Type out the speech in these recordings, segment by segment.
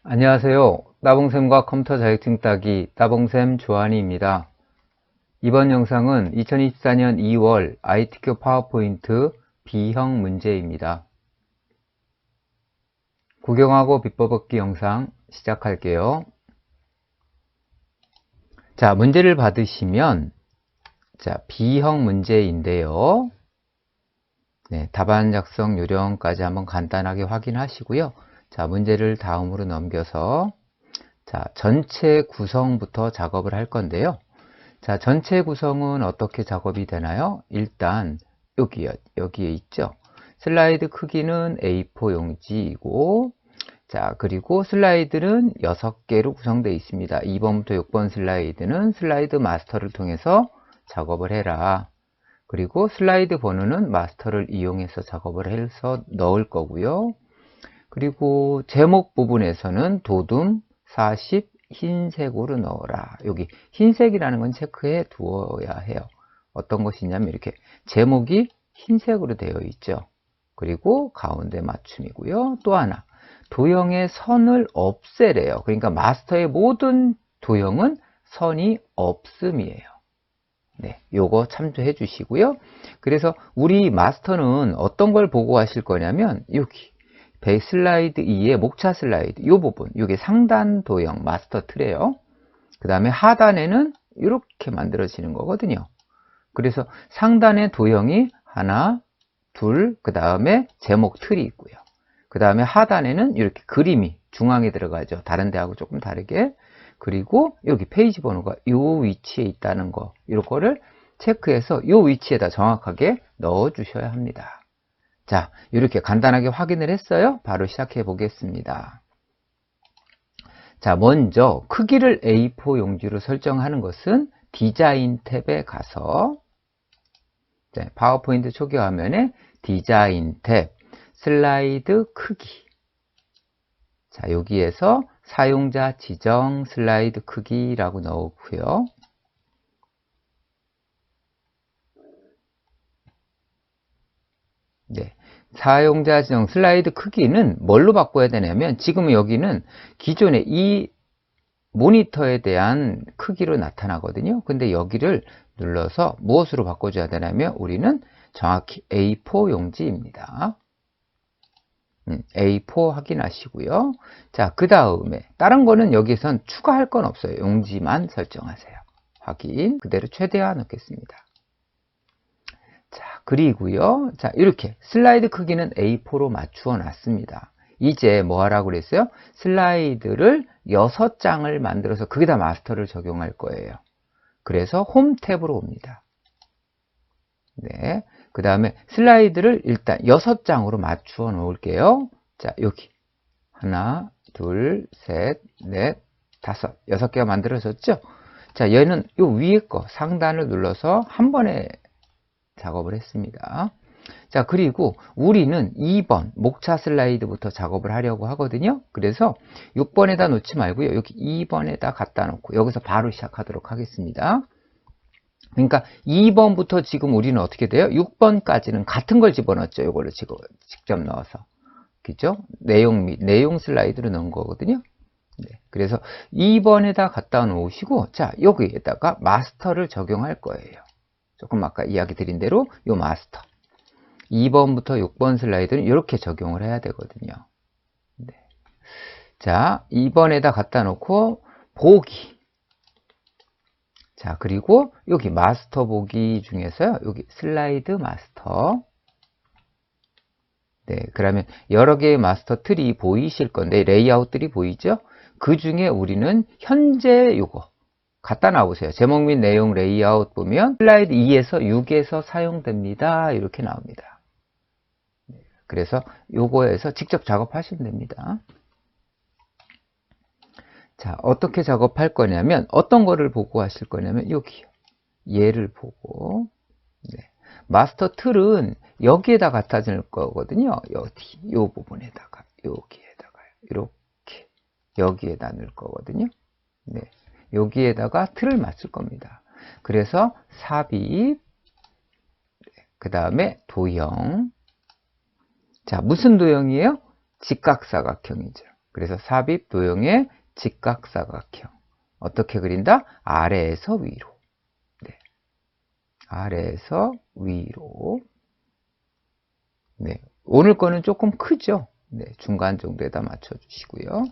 안녕하세요. 따봉쌤과 컴퓨터 자격증 따기 따봉쌤 조한희입니다. 이번 영상은 2024년 2월 ITQ 파워포인트 B형 문제입니다. 구경하고 비법 얻기 영상 시작할게요. 자, 문제를 받으시면 B형 문제인데요. 네, 답안 작성 요령까지 한번 간단하게 확인하시고요. 자, 문제를 다음으로 넘겨서 전체 구성부터 작업을 할 건데요. 자, 전체 구성은 어떻게 작업이 되나요? 일단 여기에 있죠. 슬라이드 크기는 A4 용지이고, 자, 그리고 슬라이드는 6개로 구성되어 있습니다. 2번부터 6번 슬라이드는 슬라이드 마스터를 통해서 작업을 해라. 그리고 슬라이드 번호는 마스터를 이용해서 작업을 해서 넣을 거고요. 그리고 제목 부분에서는 도둠 40 흰색으로 넣어라. 여기 흰색이라는 건 체크해 두어야 해요. 어떤 것이냐면 이렇게 제목이 흰색으로 되어 있죠. 그리고 가운데 맞춤이고요. 또 하나, 도형의 선을 없애래요. 그러니까 마스터의 모든 도형은 선이 없음이에요. 네, 요거 참조해 주시고요. 그래서 우리 마스터는 어떤 걸 보고 하실 거냐면 여기 슬라이드 2의 목차 슬라이드 이 부분, 이게 상단 도형 마스터 틀이에요. 그 다음에 하단에는 이렇게 만들어지는 거거든요. 그래서 상단에 도형이 하나, 둘, 그 다음에 제목 틀이 있고요. 그 다음에 하단에는 이렇게 그림이 중앙에 들어가죠. 다른 데하고 조금 다르게. 그리고 여기 페이지 번호가 이 위치에 있다는 거, 이런 거를 체크해서 이 위치에다 정확하게 넣어 주셔야 합니다. 자, 이렇게 간단하게 확인을 했어요. 바로 시작해 보겠습니다. 자, 먼저 크기를 A4 용지로 설정하는 것은 디자인 탭에 가서 파워포인트 초기 화면에 디자인 탭, 슬라이드 크기. 자, 여기에서 사용자 지정 슬라이드 크기라고 넣고요. 네. 사용자 지정 슬라이드 크기는 뭘로 바꿔야 되냐면 지금 여기는 기존의 이 모니터에 대한 크기로 나타나거든요. 근데 여기를 눌러서 무엇으로 바꿔줘야 되냐면 우리는 정확히 A4 용지입니다. A4 확인하시고요. 자, 그 다음에 다른 거는 여기선 추가할 건 없어요. 용지만 설정하세요. 확인. 그대로 최대화 넣겠습니다. 자, 그리고요. 자, 이렇게 슬라이드 크기는 A4로 맞추어 놨습니다. 이제 뭐 하라고 그랬어요? 슬라이드를 6장을 만들어서 거기다 마스터를 적용할 거예요. 그래서 홈 탭으로 옵니다. 네. 그 다음에 슬라이드를 일단 6장으로 맞추어 놓을게요. 자, 여기. 하나, 둘, 셋, 넷, 다섯. 6개가 만들어졌죠? 자, 얘는 요 위에 거 상단을 눌러서 한 번에 작업을 했습니다. 자, 그리고 우리는 2번 목차 슬라이드부터 작업을 하려고 하거든요. 그래서 6번에다 놓지 말고요. 여기 2번에다 갖다 놓고 여기서 바로 시작하도록 하겠습니다. 그러니까 2번부터 지금 우리는 어떻게 돼요? 6번까지는 같은 걸 집어넣었죠. 이걸로 지금 직접 넣어서. 그죠? 내용 슬라이드로 넣은 거거든요. 네, 그래서 2번에다 갖다 놓으시고, 자, 여기에다가 마스터를 적용할 거예요. 조금 아까 이야기 드린 대로 요 마스터. 2번부터 6번 슬라이드는 이렇게 적용을 해야 되거든요. 네. 자, 2번에다 갖다 놓고 보기. 자, 그리고 여기 마스터 보기 중에서요. 여기 슬라이드 마스터. 네, 그러면 여러 개의 마스터 틀이 보이실 건데 레이아웃들이 보이죠? 그 중에 우리는 현재 요거 갖다 놔보세요. 제목 및 내용 레이아웃 보면 슬라이드 2에서 6에서 사용됩니다. 이렇게 나옵니다. 그래서 요거에서 직접 작업하시면 됩니다. 자, 어떻게 작업할 거냐면 어떤 거를 보고 하실 거냐면 여기요. 얘를 보고 네. 마스터 틀은 여기에다 갖다 줄 거거든요. 요 부분에다가 여기에다가 이렇게 여기에다 넣을 거거든요. 네. 여기에다가 틀을 맞출 겁니다. 그래서 삽입 그 다음에 도형. 자, 무슨 도형이에요? 직각사각형이죠. 그래서 삽입 도형의 직각사각형. 어떻게 그린다? 아래에서 위로. 네. 아래에서 위로. 네. 오늘 거는 조금 크죠? 네. 중간 정도에다 맞춰주시고요.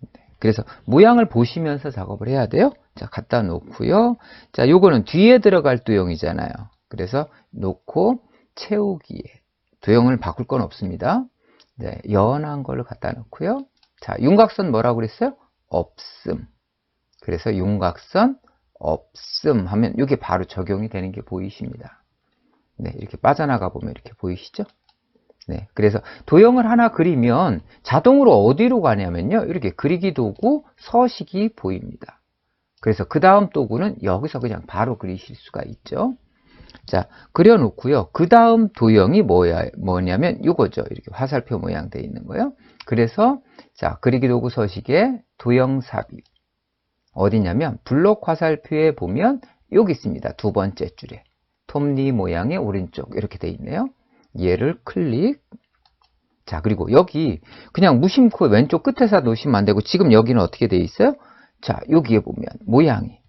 네. 그래서 모양을 보시면서 작업을 해야 돼요. 자, 갖다 놓고요. 자, 요거는 뒤에 들어갈 도형이잖아요. 그래서 놓고 채우기에. 도형을 바꿀 건 없습니다. 네. 연한 걸로 갖다 놓고요. 자, 윤곽선 뭐라고 그랬어요? 없음. 그래서 윤곽선 없음 하면 이게 바로 적용이 되는 게 보이십니다. 네, 이렇게 빠져나가 보면 이렇게 보이시죠? 네, 그래서 도형을 하나 그리면 자동으로 어디로 가냐면요. 이렇게 그리기 도구 서식이 보입니다. 그래서 그 다음 도구는 여기서 그냥 바로 그리실 수가 있죠. 자, 그려놓고요. 그 다음 도형이 뭐냐면 이거죠. 이렇게 화살표 모양 되어 있는 거예요. 그래서 자, 그리기 도구 서식에 도형 삽입. 어디냐면 블록 화살표에 보면 여기 있습니다. 두 번째 줄에 톱니 모양의 오른쪽 이렇게 되어 있네요. 얘를 클릭. 자, 그리고 여기 그냥 무심코 왼쪽 끝에서 놓으시면 안 되고 지금 여기는 어떻게 되어 있어요? 자, 여기에 보면 모양이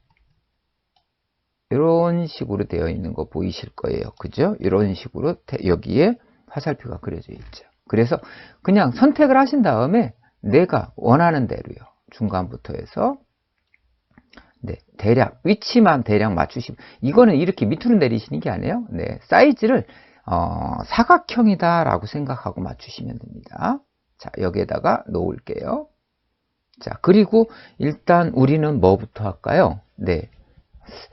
이런 식으로 되어 있는 거 보이실 거예요. 그죠? 이런 식으로 여기에 화살표가 그려져 있죠. 그래서 그냥 선택을 하신 다음에 내가 원하는 대로요. 중간부터 해서 네, 대략 위치만 대략 맞추시면 이거는 이렇게 밑으로 내리시는 게 아니에요. 네, 사이즈를 사각형이다 라고 생각하고 맞추시면 됩니다. 자, 여기에다가 놓을게요. 자, 그리고 일단 우리는 뭐부터 할까요? 네,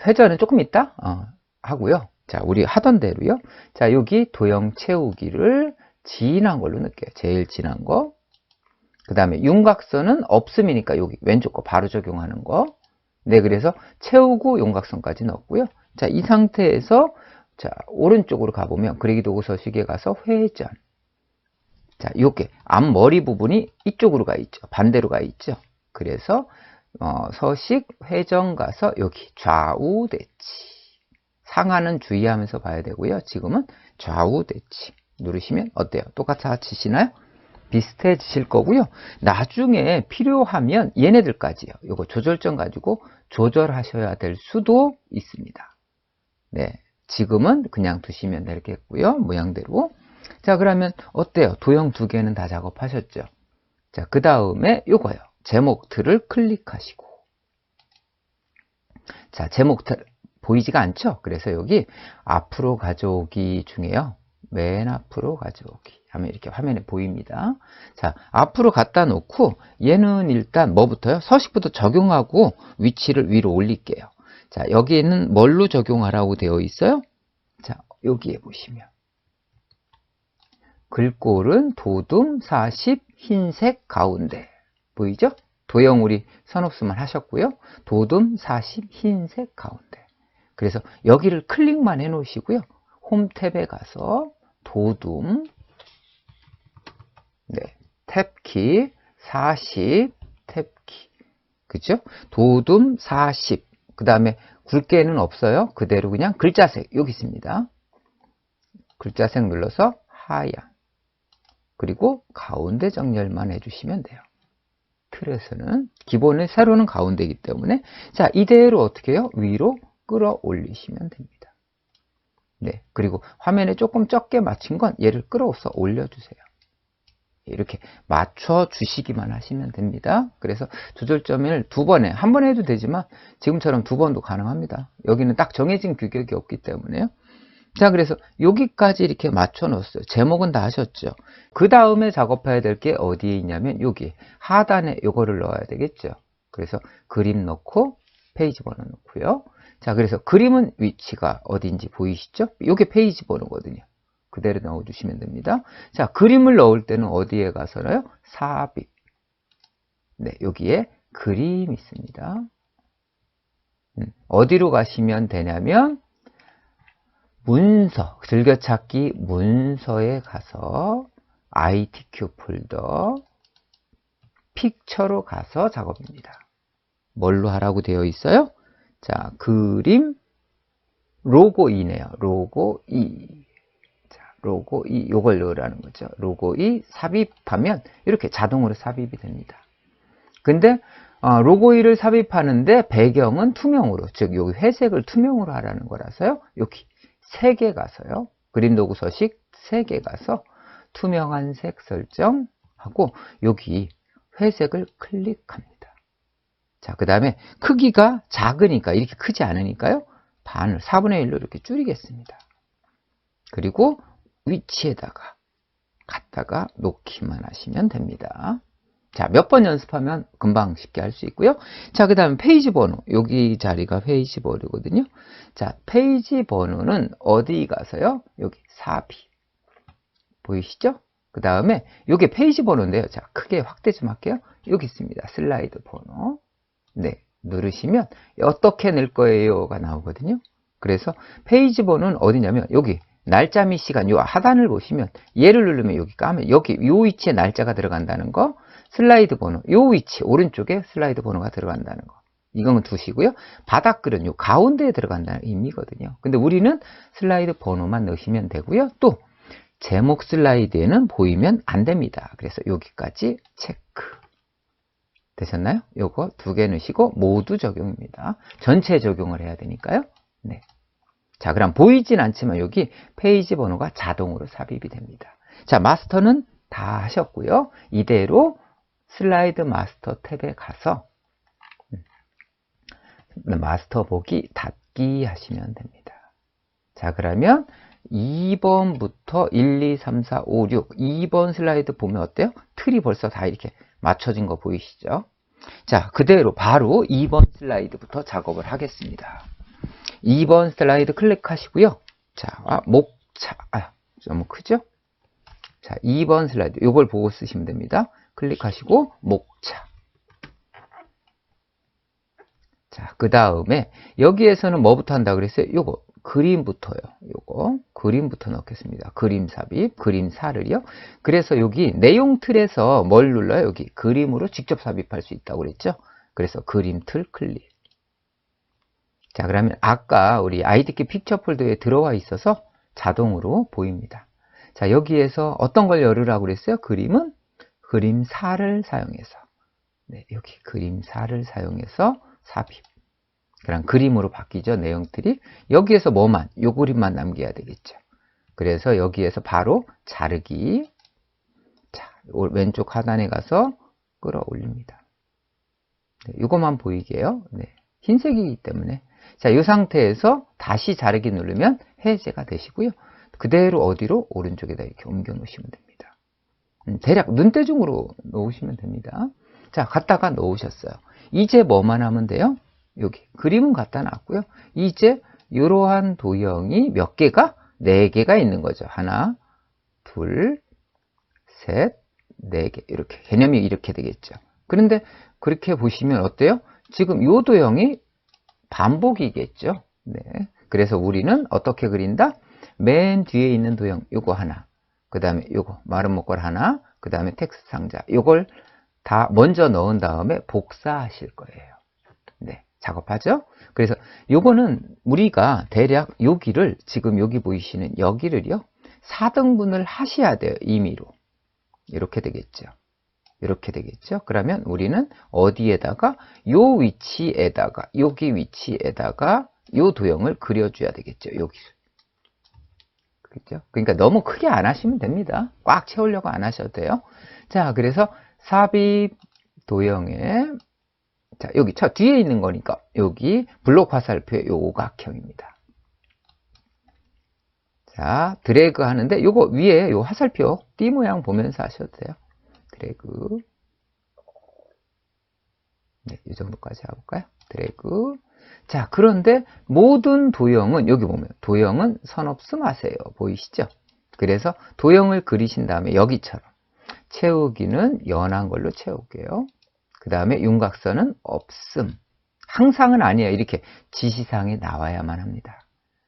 회전은 조금 이따 하고요. 자, 우리 하던 대로요. 자, 여기 도형 채우기를 진한 걸로 넣을게요. 제일 진한 거. 그 다음에 윤곽선은 없음이니까 여기 왼쪽 거 바로 적용하는 거. 네, 그래서 채우고 윤곽선까지 넣었고요. 자, 이 상태에서 자, 오른쪽으로 가보면 그리기 도구 서식에 가서 회전. 자, 이렇게 앞머리 부분이 이쪽으로 가 있죠. 반대로 가 있죠. 그래서 서식 회전 가서 여기 좌우 대치. 상하는 주의하면서 봐야 되고요. 지금은 좌우 대치 누르시면 어때요? 똑같아지시나요? 비슷해지실 거고요. 나중에 필요하면 얘네들까지요. 요거 조절점 가지고 조절하셔야 될 수도 있습니다. 네, 지금은 그냥 두시면 되겠고요. 모양대로. 자, 그러면 어때요? 도형 두 개는 다 작업하셨죠? 자, 그 다음에 요거요. 제목 틀을 클릭하시고. 자, 제목 틀 보이지가 않죠? 그래서 여기 앞으로 가져오기 중에요. 맨 앞으로 가져오기 하면 이렇게 화면에 보입니다. 자, 앞으로 갖다 놓고 얘는 일단 뭐부터요? 서식부터 적용하고 위치를 위로 올릴게요. 자, 여기에는 뭘로 적용하라고 되어 있어요? 자, 여기에 보시면 글꼴은 도둠 40 흰색 가운데 보이죠? 도형 우리 선없음을 하셨고요. 도둠 40 흰색 가운데. 그래서 여기를 클릭만 해 놓으시고요. 홈 탭에 가서 도둠 네, 탭키 40 탭키 그죠? 도둠 40 그 다음에 굵게는 없어요. 그대로 그냥 글자색 여기 있습니다. 글자색 눌러서 하얀 그리고 가운데 정렬만 해주시면 돼요. 틀에서는 기본의 세로는 가운데이기 때문에 자 이대로 어떻게 해요? 위로 끌어올리시면 됩니다. 네, 그리고 화면에 조금 적게 맞춘 건 얘를 끌어서 올려주세요. 이렇게 맞춰 주시기만 하시면 됩니다. 그래서 조절점을 두 번에 한 번에 해도 되지만 지금처럼 두 번도 가능합니다. 여기는 딱 정해진 규격이 없기 때문에요. 자, 그래서 여기까지 이렇게 맞춰 놓았어요. 제목은 다 하셨죠. 그 다음에 작업해야 될 게 어디에 있냐면 여기 하단에 요거를 넣어야 되겠죠. 그래서 그림 넣고 페이지 번호 넣고요. 자, 그래서 그림은 위치가 어딘지 보이시죠? 요게 페이지 번호거든요. 그대로 넣어주시면 됩니다. 자, 그림을 넣을 때는 어디에 가서요? 삽입. 네, 여기에 그림 있습니다. 어디로 가시면 되냐면 문서, 즐겨찾기 문서에 가서 ITQ 폴더 픽처로 가서 작업입니다. 뭘로 하라고 되어 있어요? 자, 그림 로고 2네요. 로고 2. 자, 로고 2 요걸 넣으라는 거죠. 로고 2 삽입하면 이렇게 자동으로 삽입이 됩니다. 근데 로고 2를 삽입하는데 배경은 투명으로, 즉 여기 회색을 투명으로 하라는 거라서요. 여기 3개 가서요. 그림 도구 서식 3개 가서 투명한 색 설정하고 여기 회색을 클릭합니다. 자, 그 다음에 크기가 작으니까 이렇게 크지 않으니까요. 반을 4분의 1로 이렇게 줄이겠습니다. 그리고 위치에다가 갖다가 놓기만 하시면 됩니다. 자, 몇 번 연습하면 금방 쉽게 할 수 있고요. 자, 그 다음에 페이지 번호. 여기 자리가 페이지 번호거든요. 자, 페이지 번호는 어디 가서요? 여기 삽입. 보이시죠? 그 다음에 이게 페이지 번호인데요. 자, 크게 확대 좀 할게요. 여기 있습니다. 슬라이드 번호. 네, 누르시면 어떻게 낼 거예요가 나오거든요. 그래서 페이지 번호는 어디냐면 여기 날짜 및 시간, 요 하단을 보시면 얘를 누르면 여기 까면 여기 요 위치에 날짜가 들어간다는 거, 슬라이드 번호 요 위치 오른쪽에 슬라이드 번호가 들어간다는 거, 이건 두시고요. 바닥글은 요 가운데에 들어간다는 의미거든요. 근데 우리는 슬라이드 번호만 넣으시면 되고요. 또 제목 슬라이드에는 보이면 안 됩니다. 그래서 여기까지 체크 되셨나요? 요거 2개 넣으시고 모두 적용입니다. 전체 적용을 해야 되니까요. 네. 자, 그럼 보이진 않지만 여기 페이지 번호가 자동으로 삽입이 됩니다. 자, 마스터는 다 하셨고요. 이대로 슬라이드 마스터 탭에 가서 마스터 보기 닫기 하시면 됩니다. 자, 그러면 2번부터 1, 2, 3, 4, 5, 6 2번 슬라이드 보면 어때요? 틀이 벌써 다 이렇게 맞춰진 거 보이시죠? 자, 그대로 바로 2번 슬라이드부터 작업을 하겠습니다. 2번 슬라이드 클릭하시고요. 자, 목차. 너무 크죠? 자, 2번 슬라이드. 이걸 보고 쓰시면 됩니다. 클릭하시고, 목차. 자, 그 다음에, 여기에서는 뭐부터 한다 그랬어요? 요거, 그림부터요. 요거, 그림부터 넣겠습니다. 그림 삽입, 그림 사를요. 그래서 여기 내용 틀에서 뭘 눌러요? 여기 그림으로 직접 삽입할 수 있다고 그랬죠? 그래서 그림 틀 클릭. 자, 그러면 아까 우리 ID키 픽처 폴더에 들어와 있어서 자동으로 보입니다. 자, 여기에서 어떤 걸 열으라고 그랬어요? 그림은 그림사를 사용해서. 네, 여기 그림사를 사용해서 삽입. 그럼 그림으로 바뀌죠, 내용들이. 여기에서 뭐만, 요 그림만 남겨야 되겠죠. 그래서 여기에서 바로 자르기. 자, 왼쪽 하단에 가서 끌어올립니다. 네, 이것만 보이게 해요. 네, 흰색이기 때문에. 자, 이 상태에서 다시 자르기 누르면 해제가 되시고요. 그대로 어디로? 오른쪽에다 이렇게 옮겨 놓으시면 됩니다. 대략 눈대중으로 놓으시면 됩니다. 자, 갖다가 놓으셨어요. 이제 뭐만 하면 돼요? 여기 그림은 갖다 놨고요. 이제 이러한 도형이 몇 개가? 4개가 있는 거죠. 하나, 둘, 셋, 4개. 이렇게 개념이 이렇게 되겠죠. 그런데 그렇게 보시면 어때요? 지금 이 도형이 반복이겠죠. 네. 그래서 우리는 어떻게 그린다? 맨 뒤에 있는 도형 요거 하나, 그 다음에 요거 마른 목걸 하나, 그 다음에 텍스트 상자, 요걸 다 먼저 넣은 다음에 복사하실 거예요. 네, 작업하죠. 그래서 요거는 우리가 대략 여기를, 지금 여기 보이시는 여기를요 4등분을 하셔야 돼요. 임의로. 이렇게 되겠죠. 이렇게 되겠죠. 그러면 우리는 어디에다가, 요 위치에다가, 여기 위치에다가 요 도형을 그려줘야 되겠죠. 여기. 그렇죠? 그러니까 너무 크게 안 하시면 됩니다. 꽉 채우려고 안 하셔도 돼요. 자, 그래서 삽입 도형에, 자, 여기 저 뒤에 있는 거니까 여기 블록 화살표의 요 오각형입니다. 자, 드래그 하는데 요거 위에 요 화살표 띠 모양 보면서 하셔도 돼요. 드래그. 네, 이 정도까지 해볼까요? 드래그. 자, 그런데 모든 도형은 여기 보면 도형은 선 없음하세요. 보이시죠? 그래서 도형을 그리신 다음에 여기처럼 채우기는 연한 걸로 채울게요. 그 다음에 윤곽선은 없음. 항상은 아니에요. 이렇게 지시사항이 나와야만 합니다.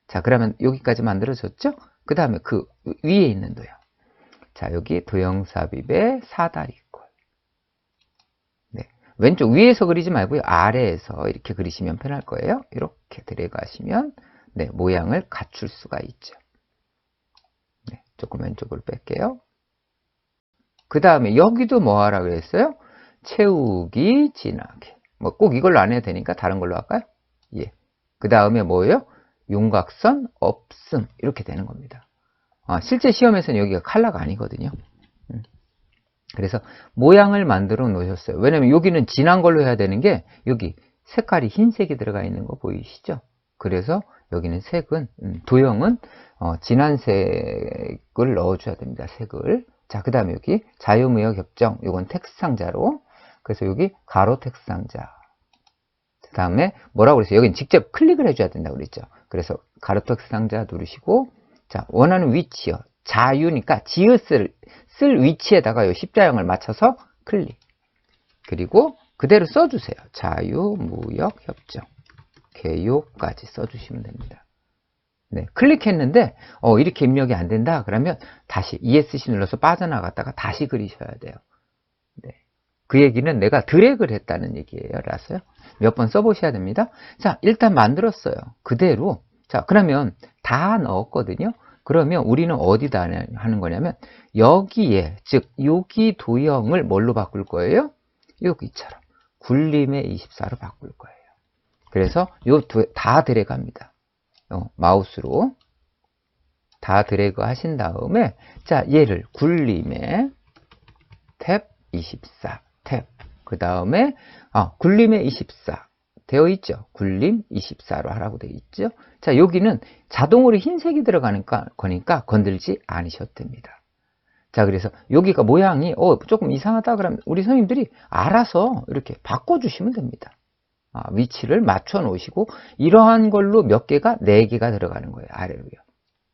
자, 그러면 여기까지 만들어졌죠? 그 다음에 그 위에 있는 도형. 자, 여기 도형 삽입의 사다리꼴. 네, 왼쪽 위에서 그리지 말고요. 아래에서 이렇게 그리시면 편할 거예요. 이렇게 드래그 하시면 네, 모양을 갖출 수가 있죠. 네, 조금 왼쪽으로 뺄게요. 그 다음에 여기도 뭐 하라고 그랬어요? 채우기 진하게. 뭐 꼭 이걸로 안 해도 되니까 다른 걸로 할까요? 예. 그 다음에 뭐예요? 윤곽선 없음. 이렇게 되는 겁니다. 실제 시험에서는 여기가 컬러가 아니거든요. 그래서 모양을 만들어 놓으셨어요. 왜냐면 여기는 진한 걸로 해야 되는 게 여기 색깔이 흰색이 들어가 있는 거 보이시죠? 그래서 여기는 색은 도형은 진한 색을 넣어줘야 됩니다. 색을. 자, 그 다음에 여기 자유무역 협정. 이건 텍스트 상자로. 그래서 여기 가로 텍스트 상자. 그 다음에 뭐라고 그랬어요? 여긴 직접 클릭을 해줘야 된다고 그랬죠. 그래서 가로 텍스트 상자 누르시고, 자, 원하는 위치요. 자유니까 지읒을 쓸 위치에다가 이 십자형을 맞춰서 클릭. 그리고 그대로 써주세요. 자유무역협정. 개요까지 써주시면 됩니다. 네, 클릭했는데 이렇게 입력이 안 된다 그러면 다시 ESC 눌러서 빠져나갔다가 다시 그리셔야 돼요. 네, 그 얘기는 내가 드래그를 했다는 얘기예요. 라서요. 몇 번 써보셔야 됩니다. 자, 일단 만들었어요. 그대로. 자, 그러면 다 넣었거든요. 그러면 우리는 어디다 하는 거냐면 여기에, 즉 여기 도형을 뭘로 바꿀 거예요? 여기처럼 굴림의 24로 바꿀 거예요. 그래서 요 다 드래그 합니다. 마우스로 다 드래그 하신 다음에, 자, 얘를 굴림의 탭 24 탭, 그 다음에 굴림의 24 되어 있죠. 굴림 24로 하라고 되어 있죠. 자, 여기는 자동으로 흰색이 들어가는 거니까 건들지 않으셔도 됩니다. 자, 그래서 여기가 모양이 조금 이상하다 그러면 우리 선생님들이 알아서 이렇게 바꿔주시면 됩니다. 위치를 맞춰 놓으시고, 이러한 걸로 몇 개가 4개가 들어가는 거예요. 아래로요.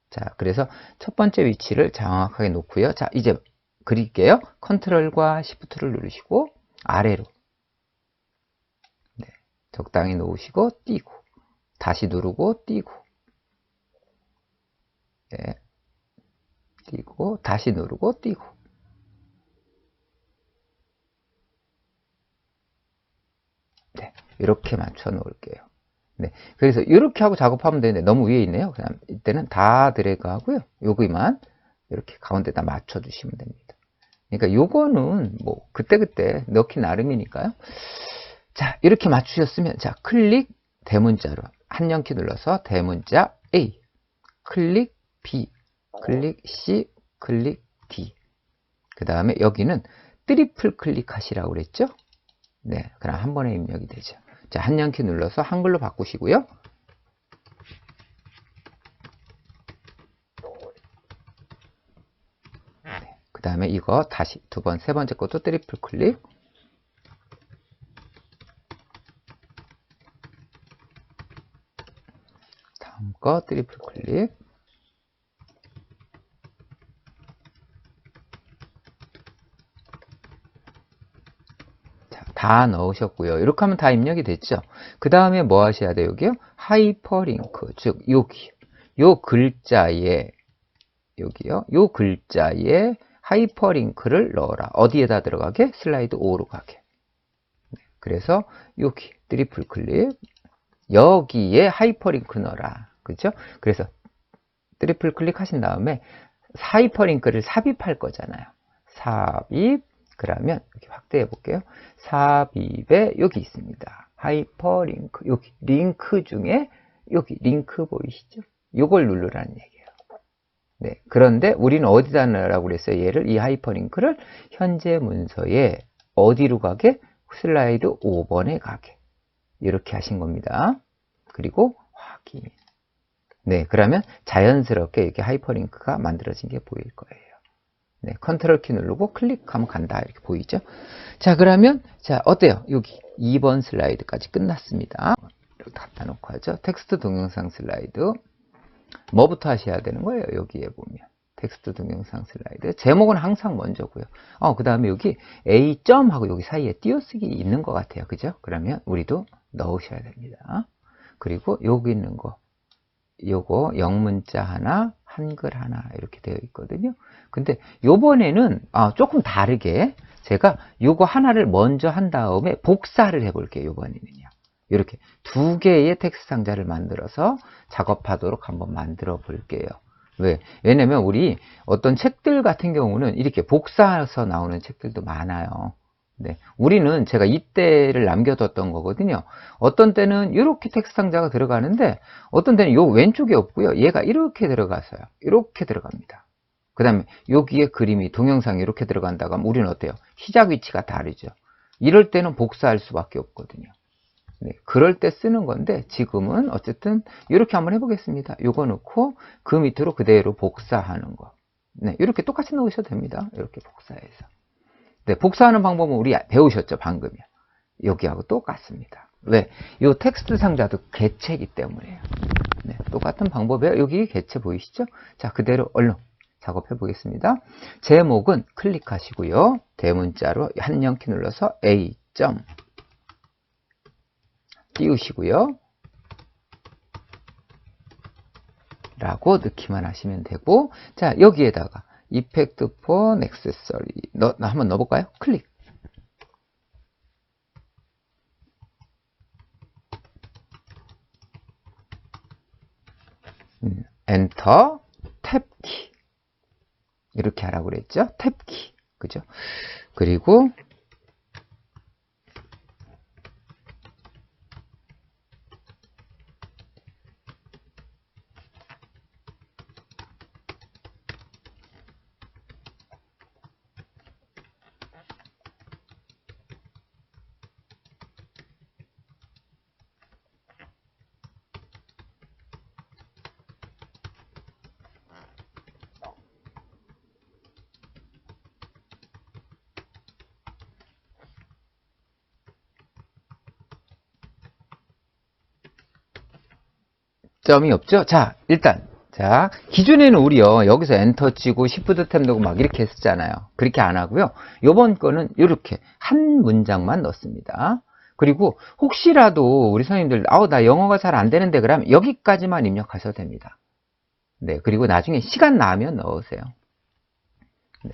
자, 그래서 첫 번째 위치를 정확하게 놓고요. 자, 이제 그릴게요. 컨트롤과 시프트를 누르시고 아래로, 네, 적당히 놓으시고 띄고, 다시 누르고 띄고, 네, 띄고, 다시 누르고 띄고. 네, 이렇게 맞춰 놓을게요. 네, 그래서 이렇게 하고 작업하면 되는데 너무 위에 있네요. 그냥 이때는 다 드래그 하고요. 여기만 이렇게 가운데다 맞춰 주시면 됩니다. 그러니까 요거는 뭐 그때그때 넣기 나름이니까요. 자, 이렇게 맞추셨으면, 자, 클릭 대문자로 한영키 눌러서 대문자 A, 클릭 B, 클릭 C, 클릭 D. 그 다음에 여기는 트리플 클릭하시라고 그랬죠? 네, 그럼 한 번에 입력이 되죠. 자, 한영키 눌러서 한글로 바꾸시고요. 네, 그 다음에 이거 다시 두 번, 세 번째 것도 트리플 클릭. 다음 거 트리플 클릭. 다 넣으셨고요. 이렇게 하면 다 입력이 됐죠. 그 다음에 뭐 하셔야 돼요? 여기요? 하이퍼링크, 즉 여기 요 글자에, 여기요, 요 글자에 하이퍼링크를 넣어라. 어디에다 들어가게? 슬라이드 5로 가게. 그래서 여기 트리플 클릭, 여기에 하이퍼링크 넣어라. 그렇죠? 그래서 트리플 클릭 하신 다음에 하이퍼링크를 삽입할 거잖아요. 삽입. 그러면 이렇게 확대해 볼게요. 삽입에 여기 있습니다. 하이퍼링크. 여기 링크 중에 여기 링크 보이시죠? 이걸 누르라는 얘기예요. 네. 그런데 우리는 어디다 넣으라고 그랬어요? 얘를, 이 하이퍼링크를 현재 문서에 어디로 가게? 슬라이드 5번에 가게. 이렇게 하신 겁니다. 그리고 확인. 네. 그러면 자연스럽게 이렇게 하이퍼링크가 만들어진 게 보일 거예요. 네, 컨트롤 키 누르고 클릭하면 간다. 이렇게 보이죠? 자, 그러면, 자, 어때요? 여기 2번 슬라이드까지 끝났습니다. 이렇게 갖다 놓고 하죠. 텍스트 동영상 슬라이드. 뭐부터 하셔야 되는 거예요? 여기에 보면. 텍스트 동영상 슬라이드. 제목은 항상 먼저고요. 그 다음에 여기 A 점하고 여기 사이에 띄어쓰기 있는 것 같아요. 그죠? 그러면 우리도 넣으셔야 됩니다. 그리고 여기 있는 거. 요거 영문자 하나, 한글 하나 이렇게 되어 있거든요. 근데 요번에는 조금 다르게 제가 요거 하나를 먼저 한 다음에 복사를 해 볼게요. 요번에는요. 이렇게 2개의 텍스트 상자를 만들어서 작업하도록 한번 만들어 볼게요. 왜? 왜냐면 우리 어떤 책들 같은 경우는 이렇게 복사해서 나오는 책들도 많아요. 네. 우리는 제가 이때를 남겨뒀던 거거든요. 어떤 때는 이렇게 텍스트 상자가 들어가는데 어떤 때는 요 왼쪽에 없고요. 얘가 이렇게 들어가서요. 이렇게 들어갑니다. 그 다음에 여기에 그림이 동영상이 이렇게 들어간다고 하면 우리는 어때요? 시작 위치가 다르죠. 이럴 때는 복사할 수밖에 없거든요. 네, 그럴 때 쓰는 건데 지금은 어쨌든 이렇게 한번 해보겠습니다. 요거 넣고 그 밑으로 그대로 복사하는 거. 네, 이렇게 똑같이 넣으셔도 됩니다. 이렇게 복사해서. 네, 복사하는 방법은 우리 배우셨죠, 방금이요. 여기하고 똑같습니다. 왜? 이 텍스트 상자도 개체이기 때문에요. 네, 똑같은 방법이에요. 여기 개체 보이시죠? 자, 그대로 얼른 작업해 보겠습니다. 제목은 클릭하시고요. 대문자로 한영키 눌러서 A. 띄우시고요. 라고 넣기만 하시면 되고, 자, 여기에다가 이펙트 폰 액세서리 한번 넣어볼까요? 클릭. 엔터, 탭키. 이렇게 하라고 그랬죠? 탭키. 그죠? 그리고 점이 없죠? 자, 일단 자, 기존에는 우리요 여기서 엔터 치고 시프트 탭 누르고 막 이렇게 했었잖아요. 그렇게 안 하고요. 요번 거는 이렇게 한 문장만 넣습니다. 그리고 혹시라도 우리 선생님들 나 영어가 잘 안 되는데 그러면 여기까지만 입력하셔도 됩니다. 네, 그리고 나중에 시간 나면 넣으세요. 네.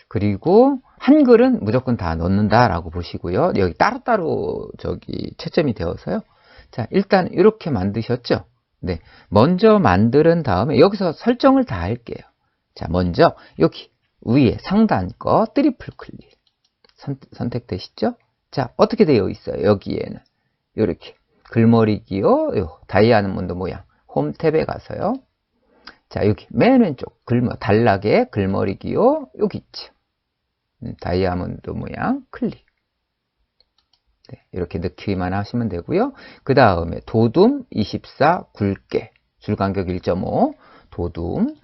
그리고 한글은 무조건 다 넣는다라고 보시고요. 여기 따로따로 채점이 되어서요. 자, 일단 이렇게 만드셨죠? 네. 먼저 만든 다음에 여기서 설정을 다 할게요. 자, 먼저 여기 위에 상단 거 트리플 클릭 선택되시죠? 자, 어떻게 되어 있어요? 여기에는 이렇게 글머리기요, 다이아몬드 모양 홈 탭에 가서요. 자, 여기 맨 왼쪽 단락에 글머리기요, 여기 있죠. 다이아몬드 모양 클릭. 네, 이렇게 넣기만 하시면 되고요. 그 다음에 도둠 24 굵게 줄간격 1.5 도둠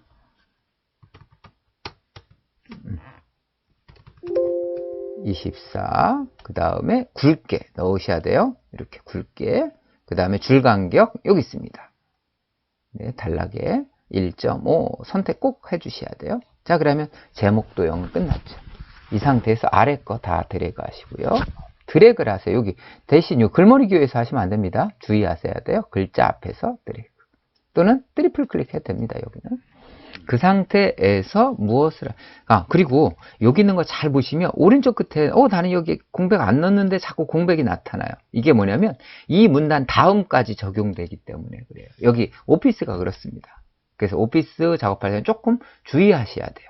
24 그 다음에 굵게 넣으셔야 돼요. 이렇게 굵게. 그 다음에 줄간격 여기 있습니다. 네, 단락에 1.5 선택 꼭 해주셔야 돼요. 자, 그러면 제목도 영 끝났죠. 이 상태에서 아래 거 다 드래그 하시고요. 드래그를 하세요. 여기 대신 요 글머리 기호에서 하시면 안 됩니다. 주의하셔야 돼요. 글자 앞에서 드래그. 또는 트리플 클릭해도 됩니다. 여기는. 그 상태에서 무엇을 그리고 여기 있는 거 잘 보시면 오른쪽 끝에 나는 여기 공백 안 넣었는데 자꾸 공백이 나타나요. 이게 뭐냐면 이 문단 다음까지 적용되기 때문에 그래요. 여기 오피스가 그렇습니다. 그래서 오피스 작업할 때는 조금 주의하셔야 돼요.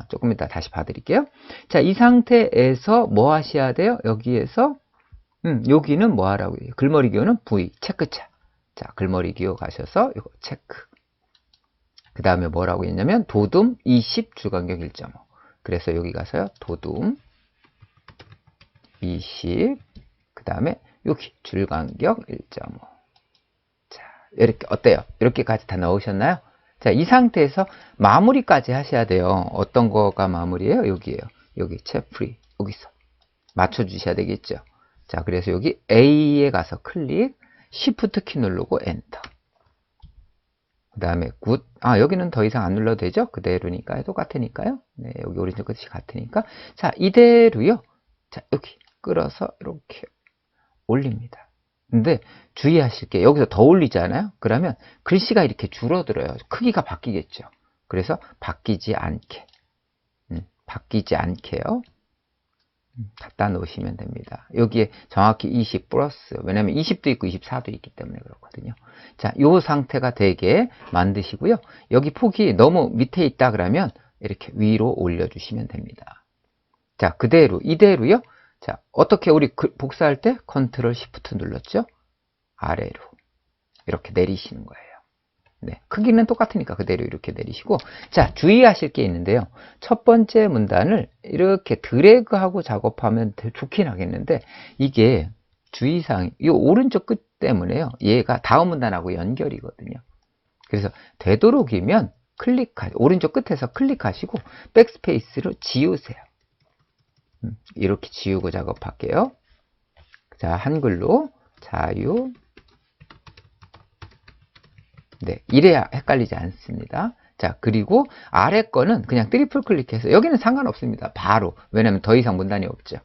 조금 이따 다시 봐드릴게요. 자, 이 상태에서 뭐 하셔야 돼요? 여기에서 여기는 뭐 하라고 해요? 글머리 기호는 V 체크차. 자, 글머리 기호 가셔서 이거 체크. 그 다음에 뭐라고 했냐면 도둠 20 줄간격 1.5. 그래서 여기 가서요. 도둠 20 그 다음에 여기 줄간격 1.5. 자, 이렇게 어때요? 이렇게까지 다 넣으셨나요? 자, 이 상태에서 마무리까지 하셔야 돼요. 어떤 거가 마무리예요? 여기에요. 여기 채프리 여기서 맞춰주셔야 되겠죠. 자, 그래서 여기 A에 가서 클릭, Shift 키 누르고 엔터. 그 다음에 굿. 여기는 더 이상 안 눌러도 되죠? 그대로니까요. 똑같으니까요. 네, 여기 오른쪽 끝이 같으니까. 자, 이대로요. 자, 여기 끌어서 이렇게 올립니다. 근데 주의하실 게 여기서 더 올리잖아요. 그러면 글씨가 이렇게 줄어들어요. 크기가 바뀌겠죠. 그래서 바뀌지 않게. 바뀌지 않게요. 갖다 놓으시면 됩니다. 여기에 정확히 20 플러스, 왜냐면 20도 있고 24도 있기 때문에 그렇거든요. 자, 요 상태가 되게 만드시고요. 여기 폭이 너무 밑에 있다 그러면 이렇게 위로 올려주시면 됩니다. 자, 그대로, 이대로요. 자, 어떻게 우리 복사할 때 컨트롤 시프트 눌렀죠? 아래로 이렇게 내리시는 거예요. 네, 크기는 똑같으니까 그대로 이렇게 내리시고, 자, 주의하실 게 있는데요. 첫 번째 문단을 이렇게 드래그하고 작업하면 좋긴 하겠는데, 이게 주의사항이, 이 오른쪽 끝 때문에요. 얘가 다음 문단하고 연결이거든요. 그래서 되도록이면 오른쪽 끝에서 클릭하시고, 백스페이스로 지우세요. 이렇게 지우고 작업할게요. 자, 한글로 자유. 네, 이래야 헷갈리지 않습니다. 자, 그리고 아래 거는 그냥 트리플 클릭해서, 여기는 상관없습니다. 바로. 왜냐면 더 이상 문단이 없죠.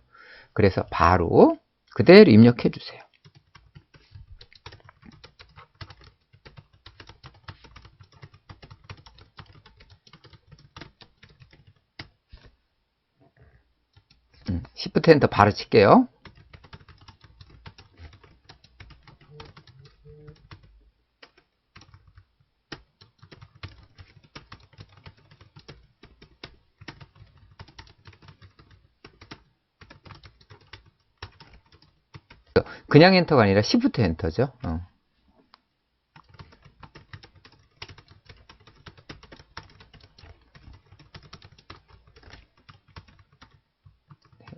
그래서 바로 그대로 입력해 주세요. Shift 엔터 바로 칠게요. 그냥 엔터가 아니라 Shift 엔터죠.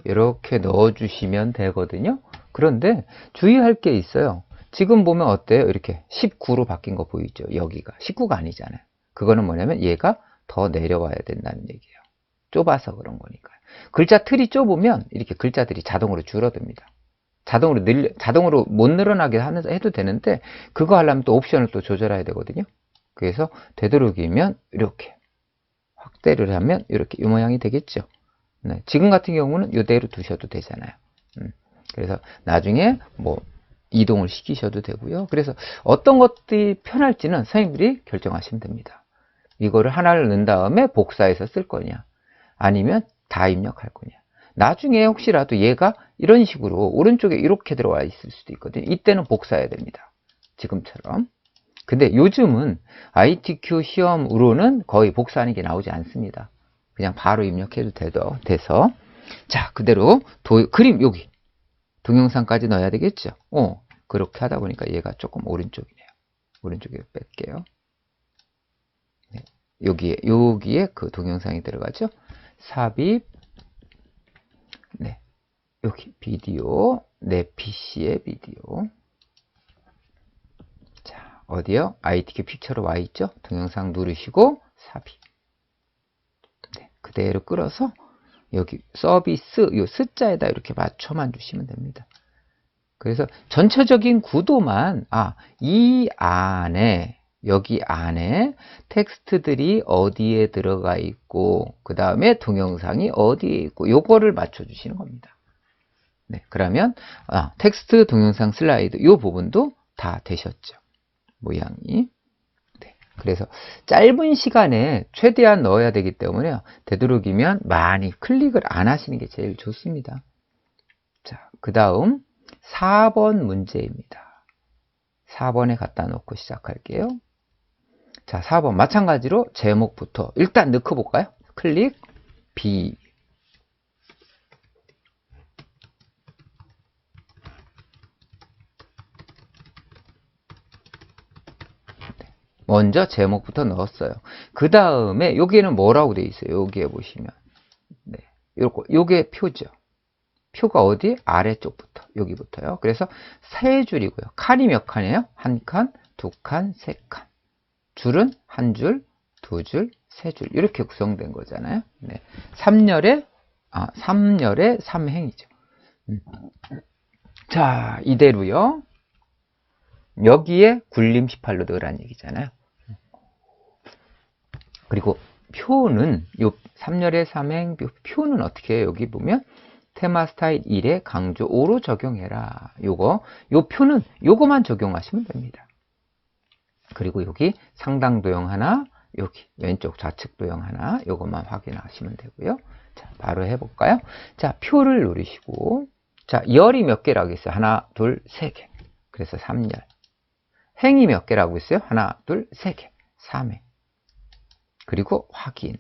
이렇게 넣어주시면 되거든요. 그런데 주의할 게 있어요. 지금 보면 어때요? 이렇게 19로 바뀐 거 보이죠? 여기가 19가 아니잖아요. 그거는 뭐냐면 얘가 더 내려와야 된다는 얘기예요. 좁아서 그런 거니까요. 글자 틀이 좁으면 이렇게 글자들이 자동으로 줄어듭니다. 자동으로 못 늘어나게 해도 되는데, 그거 하려면 또 옵션을 또 조절해야 되거든요. 그래서 되도록이면 이렇게 확대를 하면 이렇게 이 모양이 되겠죠. 네, 지금 같은 경우는 이대로 두셔도 되잖아요. 그래서 나중에 뭐 이동을 시키셔도 되고요. 그래서 어떤 것들이 편할지는 선생님들이 결정하시면 됩니다. 이거를 하나를 넣은 다음에 복사해서 쓸 거냐, 아니면 다 입력할 거냐. 나중에 혹시라도 얘가 이런 식으로 오른쪽에 이렇게 들어와 있을 수도 있거든요. 이때는 복사해야 됩니다. 지금처럼. 근데 요즘은 ITQ 시험으로는 거의 복사하는 게 나오지 않습니다. 그냥 바로 입력해도 돼서. 자, 그대로 그림 여기 동영상까지 넣어야 되겠죠. 그렇게 하다 보니까 얘가 조금 오른쪽이네요. 오른쪽에 뺄게요. 네, 여기에 그 동영상이 들어가죠. 삽입. 네, 여기 비디오, 내 PC의 비디오. 자, 어디요? ITQ 픽처로 와 있죠? 동영상 누르시고 삽입. 네, 그대로 끌어서 여기 서비스 요 숫자에다 이렇게 맞춰만 주시면 됩니다. 그래서 전체적인 구도만, 이 안에, 여기 안에 텍스트들이 어디에 들어가 있고, 그 다음에 동영상이 어디에 있고, 요거를 맞춰 주시는 겁니다. 네, 그러면 텍스트, 동영상, 슬라이드 요 부분도 다 되셨죠. 모양이. 네, 그래서 짧은 시간에 최대한 넣어야 되기 때문에 되도록이면 많이 클릭을 안 하시는 게 제일 좋습니다. 자, 그 다음 4번 문제입니다. 4번에 갖다 놓고 시작할게요. 자, 4번 마찬가지로 제목부터 일단 넣고 볼까요? 클릭 B. 먼저 제목부터 넣었어요. 그 다음에 여기는 뭐라고 되어 있어요? 여기에 보시면 네, 요게 표죠. 표가 어디? 아래쪽부터, 여기부터요. 그래서 세 줄이고요. 칸이 몇 칸이에요? 한 칸, 두 칸, 세 칸. 줄은 한 줄, 두 줄, 세 줄. 이렇게 구성된 거잖아요. 네. 3열의 3행이죠. 자, 이대로요. 여기에 굴림 18로 넣으라는 얘기잖아요. 그리고 표는, 요 3열의 3행 표는 어떻게 해요? 여기 보면 테마 스타일 1에 강조 5로 적용해라. 요 표는 요거만 적용하시면 됩니다. 그리고 여기 상당 도형 하나, 여기 왼쪽 좌측 도형 하나, 요것만 확인하시면 되고요. 자, 바로 해볼까요? 자, 표를 누르시고, 자, 열이 몇 개라고 했어요? 하나, 둘, 세 개. 그래서 3열. 행이 몇 개라고 했어요? 하나, 둘, 세 개. 3회. 그리고 확인.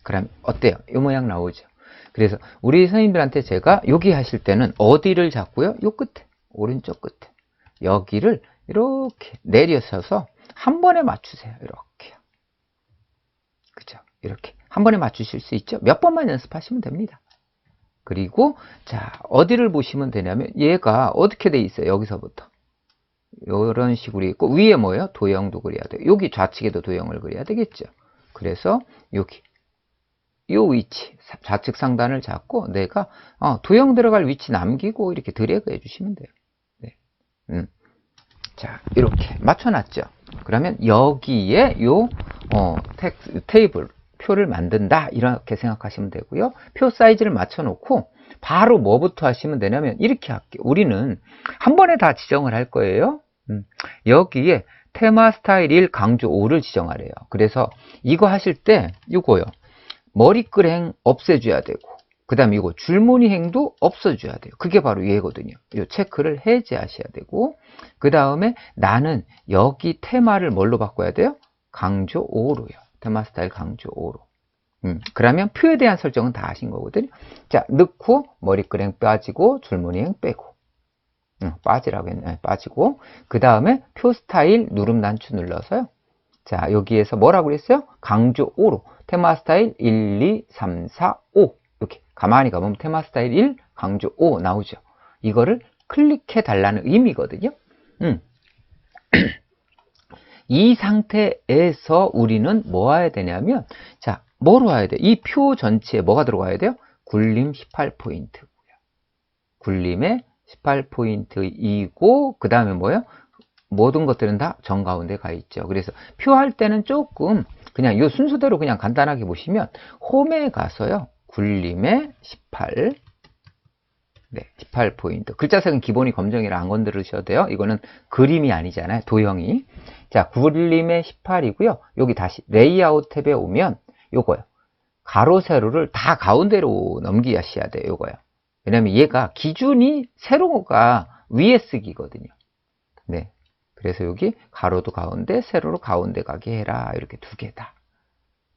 그럼 어때요? 이 모양 나오죠? 그래서 우리 선생님들한테 제가 여기 하실 때는 어디를 잡고요? 요 끝에, 오른쪽 끝에. 여기를 이렇게 내려서서 한 번에 맞추세요. 이렇게요. 그죠? 이렇게. 한 번에 맞추실 수 있죠? 몇 번만 연습하시면 됩니다. 그리고, 자, 어디를 보시면 되냐면, 얘가 어떻게 돼 있어요? 여기서부터. 이런 식으로 있고, 위에 뭐예요? 도형도 그려야 돼요. 여기 좌측에도 도형을 그려야 되겠죠? 그래서, 여기. 요 위치, 좌측 상단을 잡고, 내가, 도형 들어갈 위치 남기고, 이렇게 드래그 해주시면 돼요. 네. 자, 이렇게 맞춰놨죠? 그러면 여기에 요, 테이블, 표를 만든다. 이렇게 생각하시면 되고요. 표 사이즈를 맞춰놓고, 바로 뭐부터 하시면 되냐면, 이렇게 할게요. 우리는 한 번에 다 지정을 할 거예요. 여기에 테마 스타일 1 강조 5를 지정하래요. 그래서 이거 하실 때, 이거요. 머리글행 없애줘야 되고, 그 다음에 이거 줄무늬행도 없어줘야 돼요. 그게 바로 얘거든요. 이 체크를 해제하셔야 되고, 그 다음에 나는 여기 테마를 뭘로 바꿔야 돼요? 강조 5로요. 테마 스타일 강조 5로. 그러면 표에 대한 설정은 다 하신 거거든요. 자, 넣고 머리글행 빠지고 줄무늬행 빼고. 빠지라고 했나요? 빠지고. 그 다음에 표 스타일 누름 단추 눌러서요. 자, 여기에서 뭐라고 그랬어요? 강조 5로. 테마 스타일 1, 2, 3, 4, 5. 이렇게 가만히 가보면 테마 스타일 1, 강조 5 나오죠. 이거를 클릭해 달라는 의미거든요. 이 상태에서 우리는 뭐 해야 되냐면, 자, 뭐로 와야 돼? 이 표 전체에 뭐가 들어가야 돼요? 굴림 18포인트고요. 굴림에 18포인트이고, 그 다음에 뭐예요? 모든 것들은 다 정가운데 가 있죠. 그래서 표 할 때는 조금 그냥 이 순서대로 그냥 간단하게 보시면, 홈에 가서요. 굴림에 18, 네, 18포인트. 글자색은 기본이 검정이라 안 건드리셔도 돼요. 이거는 그림이 아니잖아요. 도형이. 자, 굴림에 18이고요. 여기 다시 레이아웃 탭에 오면 요거요. 가로, 세로를 다 가운데로 넘기셔야 돼요. 요거요. 왜냐면 얘가 기준이 세로가 위에 쓰기거든요. 네. 그래서 여기 가로도 가운데, 세로로 가운데 가게 해라. 이렇게 두 개다.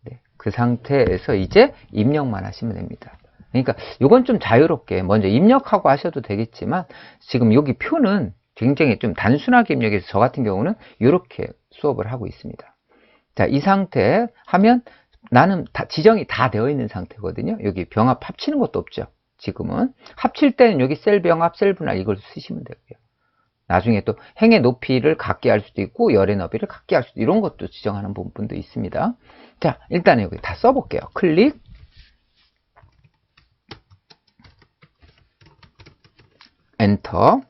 네. 그 상태에서 이제 입력만 하시면 됩니다. 그러니까 이건 좀 자유롭게 먼저 입력하고 하셔도 되겠지만, 지금 여기 표는 굉장히 좀 단순하게 입력해서 저 같은 경우는 이렇게 수업을 하고 있습니다. 자, 이 상태 하면 나는 지정이 다 되어 있는 상태거든요. 여기 병합 합치는 것도 없죠. 지금은 합칠 때는 여기 셀 병합, 셀 분할 이걸 쓰시면 되고요. 나중에 또 행의 높이를 같게 할 수도 있고 열의 너비를 같게 할 수도, 이런 것도 지정하는 부분도 있습니다. 자, 일단 여기 다 써볼게요. 클릭, 엔터.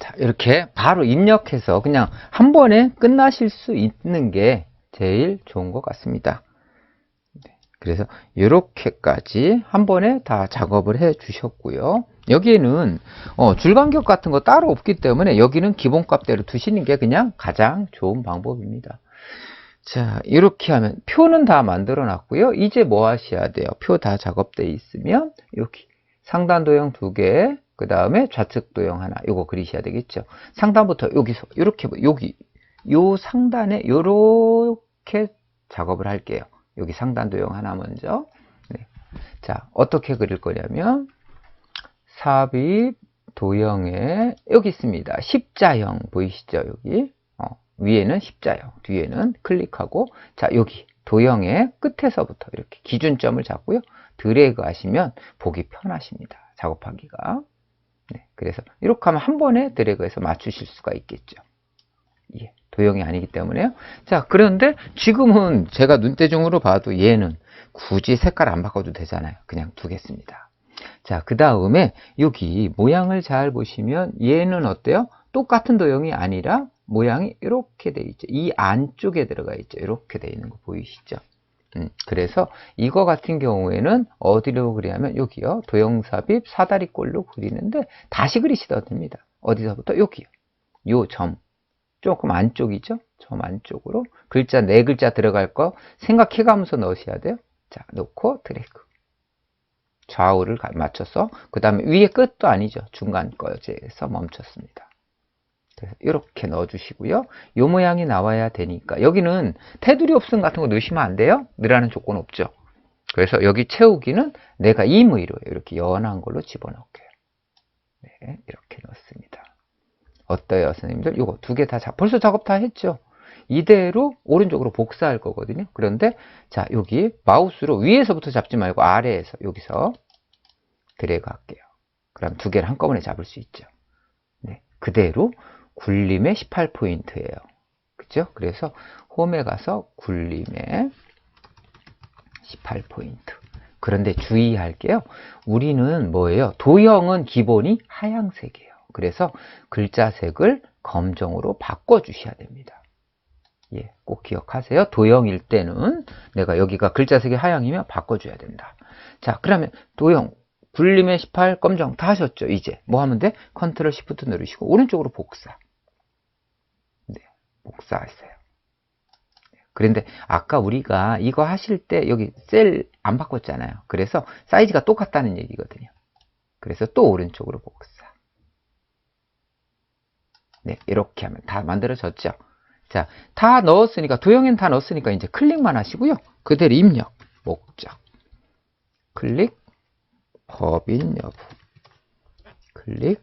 자, 이렇게 바로 입력해서 그냥 한 번에 끝나실 수 있는 게 제일 좋은 것 같습니다. 그래서 이렇게까지 한 번에 다 작업을 해 주셨고요. 여기에는 줄간격 같은 거 따로 없기 때문에 여기는 기본값대로 두시는 게 그냥 가장 좋은 방법입니다. 자, 이렇게 하면 표는 다 만들어 놨고요. 이제 뭐 하셔야 돼요? 표 다 작업되어 있으면 여기 상단 도형 2개, 그 다음에 좌측 도형 하나, 요거 그리셔야 되겠죠. 상단부터 여기서 이렇게 여기 요 상단에 요렇게 작업을 할게요. 여기 상단 도형 하나 먼저. 네. 자, 어떻게 그릴 거냐면 삽입 도형에 여기 있습니다. 십자형 보이시죠? 여기 위에는 십자형, 뒤에는 클릭하고, 자, 여기 도형의 끝에서부터 이렇게 기준점을 잡고요. 드래그 하시면 보기 편하십니다. 작업하기가. 네, 그래서 이렇게 하면 한 번에 드래그해서 맞추실 수가 있겠죠. 예, 도형이 아니기 때문에요. 자, 그런데 지금은 제가 눈대중으로 봐도 얘는 굳이 색깔 안 바꿔도 되잖아요. 그냥 두겠습니다. 자, 그 다음에 여기 모양을 잘 보시면 얘는 어때요? 똑같은 도형이 아니라 모양이 이렇게 돼 있죠. 이 안쪽에 들어가 있죠. 이렇게 돼 있는 거 보이시죠? 그래서 이거 같은 경우에는 어디로 그리냐면 여기요. 도형삽입 사다리꼴로 그리는데 다시 그리시도 됩니다. 어디서부터? 여기요. 요 점. 조금 안쪽이죠? 점 안쪽으로. 글자, 네 글자 들어갈 거 생각해 가면서 넣으셔야 돼요. 자, 놓고 드래그. 좌우를 맞춰서, 그 다음에 위에 끝도 아니죠. 중간 거에서 멈췄습니다. 그래서 이렇게 넣어주시고요. 요 모양이 나와야 되니까 여기는 테두리 옵션 같은 거 넣으시면 안 돼요. 넣으라는 조건 없죠. 그래서 여기 채우기는 내가 임의로 이렇게 연한 걸로 집어넣을게요. 네, 이렇게 넣습니다. 어때요, 선생님들? 이거 두 개 다 벌써 작업 다 했죠. 이대로 오른쪽으로 복사할 거거든요. 그런데 자, 여기 마우스로 위에서부터 잡지 말고 아래에서 여기서 드래그 할게요. 그럼 두 개를 한꺼번에 잡을 수 있죠. 네, 그대로 굴림의 18포인트예요. 그죠? 그래서 홈에 가서 굴림의 18포인트. 그런데 주의할게요. 우리는 뭐예요? 도형은 기본이 하얀색이에요. 그래서 글자색을 검정으로 바꿔주셔야 됩니다. 예, 꼭 기억하세요. 도형일 때는 내가 여기가 글자색이 하양이면 바꿔줘야 된다. 자, 그러면 도형 굴림의 18 검정 다 하셨죠? 이제 뭐 하면 돼? 컨트롤 시프트 누르시고 오른쪽으로 복사. 네, 복사했어요. 그런데 아까 우리가 이거 하실 때 여기 셀 안 바꿨잖아요. 그래서 사이즈가 똑같다는 얘기거든요. 그래서 또 오른쪽으로 복사. 네, 이렇게 하면 다 만들어졌죠. 자, 다 넣었으니까, 도형엔 다 넣었으니까 이제 클릭만 하시고요. 그대로 입력, 목적, 클릭, 법인 여부, 클릭,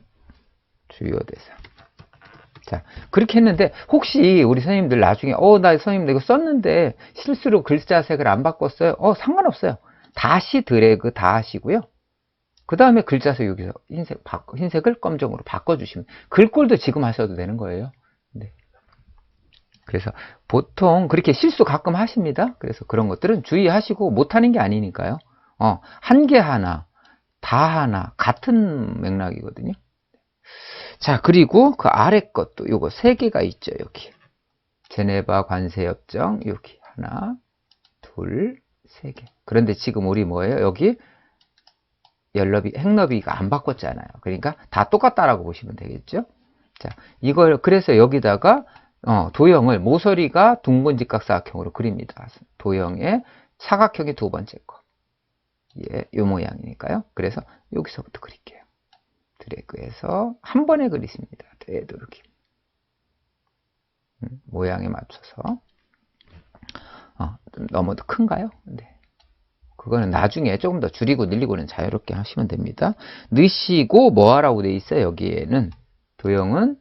주요 대상. 자, 그렇게 했는데 혹시 우리 선생님들 나중에 나 선생님 이거 썼는데 실수로 글자색을 안 바꿨어요. 상관없어요. 다시 드래그 다 하시고요. 그 다음에 글자색 여기서 흰색을 검정으로 바꿔주시면, 글꼴도 지금 하셔도 되는 거예요. 네. 그래서 보통 그렇게 실수 가끔 하십니다. 그래서 그런 것들은 주의하시고 못하는 게 아니니까요. 한 개 하나, 다 하나 같은 맥락이거든요. 자, 그리고 그 아래 것도 요거 세 개가 있죠. 여기 제네바 관세협정 여기 하나, 둘, 세 개. 그런데 지금 우리 뭐예요? 여기 열너비, 행너비가 안 바꿨잖아요. 그러니까 다 똑같다라고 보시면 되겠죠. 자, 이걸 그래서 여기다가 도형을 모서리가 둥근 직각사각형으로 그립니다. 도형의 사각형이 두 번째 거. 예, 요 모양이니까요. 그래서 여기서부터 그릴게요. 드래그해서 한 번에 그리십니다. 되도록이. 모양에 맞춰서. 너무 큰가요? 네. 그거는 나중에 조금 더 줄이고 늘리고는 자유롭게 하시면 됩니다. 넣으시고 뭐 하라고 돼 있어요? 여기에는 도형은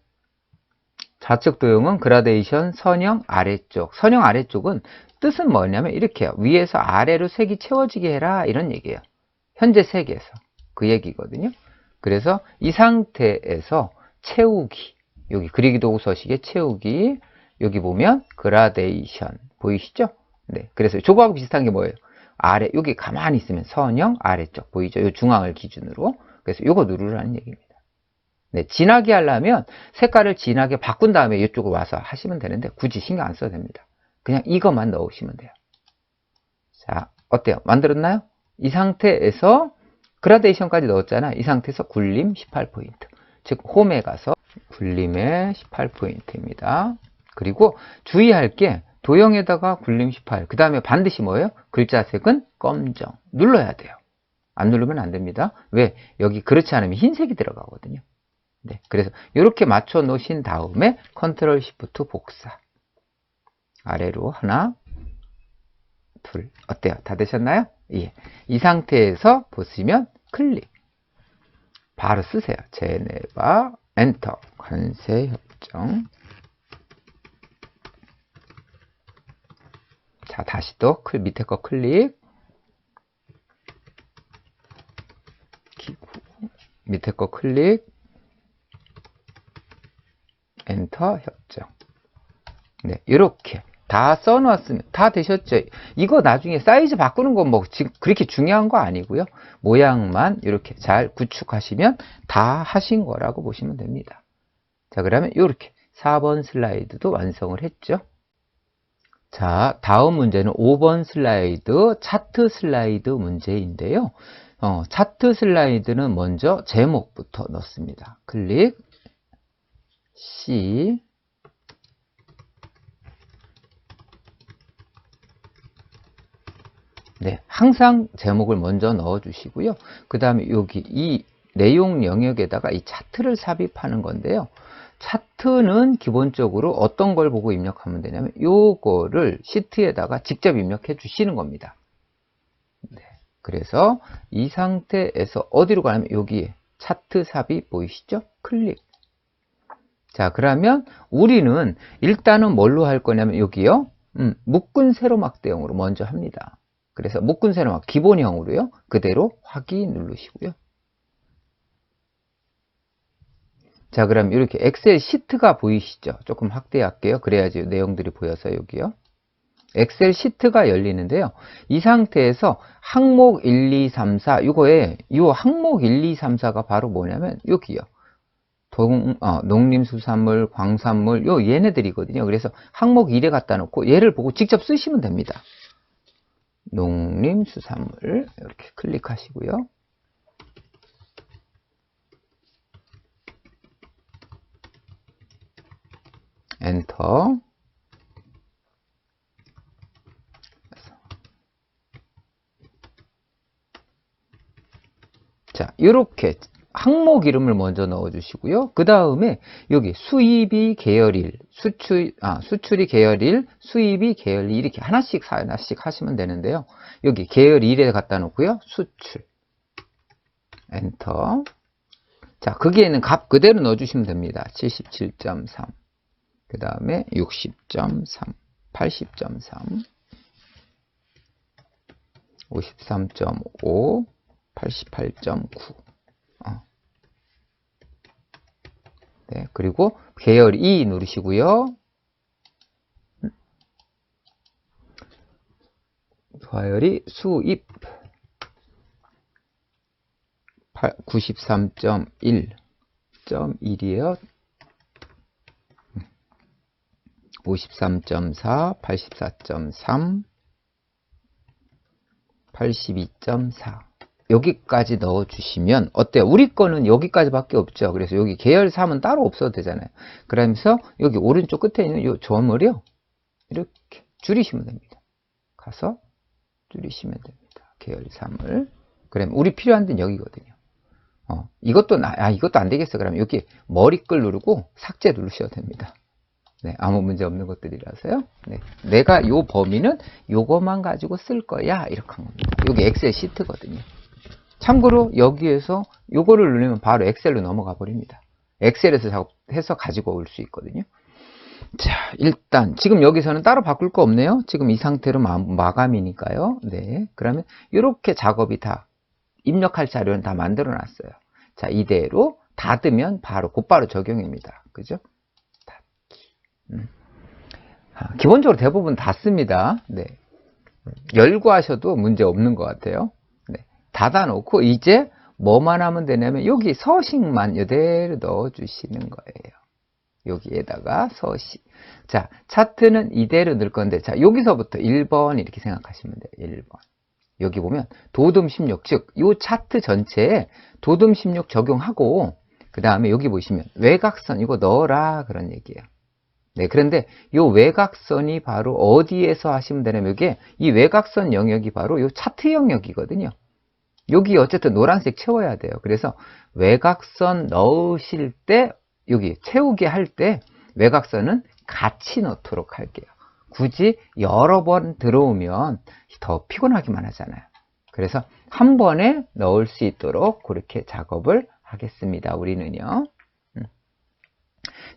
좌측 도형은 그라데이션 선형 아래쪽. 선형 아래쪽은 뜻은 뭐냐면 이렇게요. 위에서 아래로 색이 채워지게 해라 이런 얘기예요. 현재 색에서 그 얘기거든요. 그래서 이 상태에서 채우기, 여기 그리기 도구 서식에 채우기, 여기 보면 그라데이션 보이시죠? 네. 그래서 조합하고 비슷한 게 뭐예요? 아래, 여기 가만히 있으면 선형 아래쪽 보이죠? 이 중앙을 기준으로. 그래서 요거 누르라는 얘기입니다. 네, 진하게 하려면 색깔을 진하게 바꾼 다음에 이쪽으로 와서 하시면 되는데 굳이 신경 안 써도 됩니다. 그냥 이것만 넣으시면 돼요. 자, 어때요? 만들었나요? 이 상태에서 그라데이션까지 넣었잖아요. 이 상태에서 굴림 18포인트. 즉 홈에 가서 굴림의 18포인트입니다. 그리고 주의할 게 도형에다가 굴림 18. 그 다음에 반드시 뭐예요? 글자색은 검정. 눌러야 돼요. 안 누르면 안 됩니다. 왜? 여기 그렇지 않으면 흰색이 들어가거든요. 네, 그래서 이렇게 맞춰 놓으신 다음에 컨트롤 시프트 복사. 아래로 하나, 둘. 어때요? 다 되셨나요? 예. 이 상태에서 보시면 클릭. 바로 쓰세요. 제네바, 엔터. 관세협정. 자, 다시 또 밑에 거 클릭. 기구. 밑에 거 클릭. 엔터 협정. 네, 이렇게 다 써놨으면 다 되셨죠? 이거 나중에 사이즈 바꾸는 건 뭐 그렇게 중요한 거 아니고요. 모양만 이렇게 잘 구축하시면 다 하신 거라고 보시면 됩니다. 자, 그러면 이렇게 4번 슬라이드도 완성을 했죠. 자, 다음 문제는 5번 슬라이드, 차트 슬라이드 문제인데요. 차트 슬라이드는 먼저 제목부터 넣습니다. 클릭, C, 네, 항상 제목을 먼저 넣어 주시고요. 그 다음에 여기 이 내용 영역에다가 이 차트를 삽입하는 건데요. 차트는 기본적으로 어떤 걸 보고 입력하면 되냐면 요거를 시트에다가 직접 입력해 주시는 겁니다. 네, 그래서 이 상태에서 어디로 가냐면 여기에 차트 삽입 보이시죠? 클릭. 자, 그러면 우리는 일단은 뭘로 할 거냐면 여기요. 묶은 세로막 대형으로 먼저 합니다. 그래서 묶은 세로막 기본형으로요. 그대로 확인 누르시고요. 자, 그럼 이렇게 엑셀 시트가 보이시죠? 조금 확대할게요. 그래야지 내용들이 보여서 여기요. 엑셀 시트가 열리는데요. 이 상태에서 항목 1, 2, 3, 4 이거에 이 항목 1, 2, 3, 4가 바로 뭐냐면 여기요. 농림수산물, 광산물 얘네들이거든요. 그래서 항목 1에 갖다 놓고 얘를 보고 직접 쓰시면 됩니다. 농림수산물 이렇게 클릭하시고요. 엔터. 자, 이렇게 항목 이름을 먼저 넣어 주시고요. 그 다음에 여기 수입이 계열일, 수출이 계열일, 수입이 계열일 이렇게 하나씩 하시면 되는데요. 여기 계열 1에 갖다 놓고요. 수출. 엔터. 자, 거기에는 값 그대로 넣어 주시면 됩니다. 77.3. 그 다음에 60.3, 80.3, 53.5, 88.9. 네, 그리고 계열 2 누르시고요. 계열이 수입 93.1.1이에요. 53.4, 84.3, 82.4 여기까지 넣어주시면 어때요? 우리 거는 여기까지밖에 없죠. 그래서 여기 계열 3은 따로 없어도 되잖아요. 그러면서 여기 오른쪽 끝에 있는 이 점을요 이렇게 줄이시면 됩니다. 가서 줄이시면 됩니다. 계열 3을. 그러면 우리 필요한 데는 여기거든요. 이것도 안 되겠어. 그러면 여기 머리끌 누르고 삭제 누르셔도 됩니다. 네, 아무 문제 없는 것들이라서요. 네, 내가 요 범위는 요거만 가지고 쓸 거야. 이렇게 한 겁니다. 여기 엑셀 시트거든요. 참고로 여기에서 요거를 누르면 바로 엑셀로 넘어가 버립니다. 엑셀에서 작업해서 가지고 올 수 있거든요. 자, 일단 지금 여기서는 따로 바꿀 거 없네요. 지금 이 상태로 마감이니까요. 네, 그러면 이렇게 작업이 다 입력할 자료는 다 만들어 놨어요. 자, 이대로 닫으면 곧바로 적용입니다. 그죠? 기본적으로 대부분 닫습니다. 네. 열고 하셔도 문제 없는 것 같아요. 네. 닫아 놓고 이제 뭐만 하면 되냐면 여기 서식만 이대로 넣어 주시는 거예요. 여기에다가 서식. 자, 차트는 이대로 넣을 건데, 자, 여기서부터 1번 이렇게 생각하시면 돼요. 1번. 여기 보면 도둠 16, 즉, 이 차트 전체에 도둠 16 적용하고, 그 다음에 여기 보시면 외곽선 이거 넣어라 그런 얘기예요. 네, 그런데 이 외곽선이 바로 어디에서 하시면 되냐면 이게 이 외곽선 영역이 바로 이 차트 영역이거든요. 여기 어쨌든 노란색 채워야 돼요. 그래서 외곽선 넣으실 때 여기 채우기 할 때 외곽선은 같이 넣도록 할게요. 굳이 여러 번 들어오면 더 피곤하기만 하잖아요. 그래서 한 번에 넣을 수 있도록 그렇게 작업을 하겠습니다. 우리는요.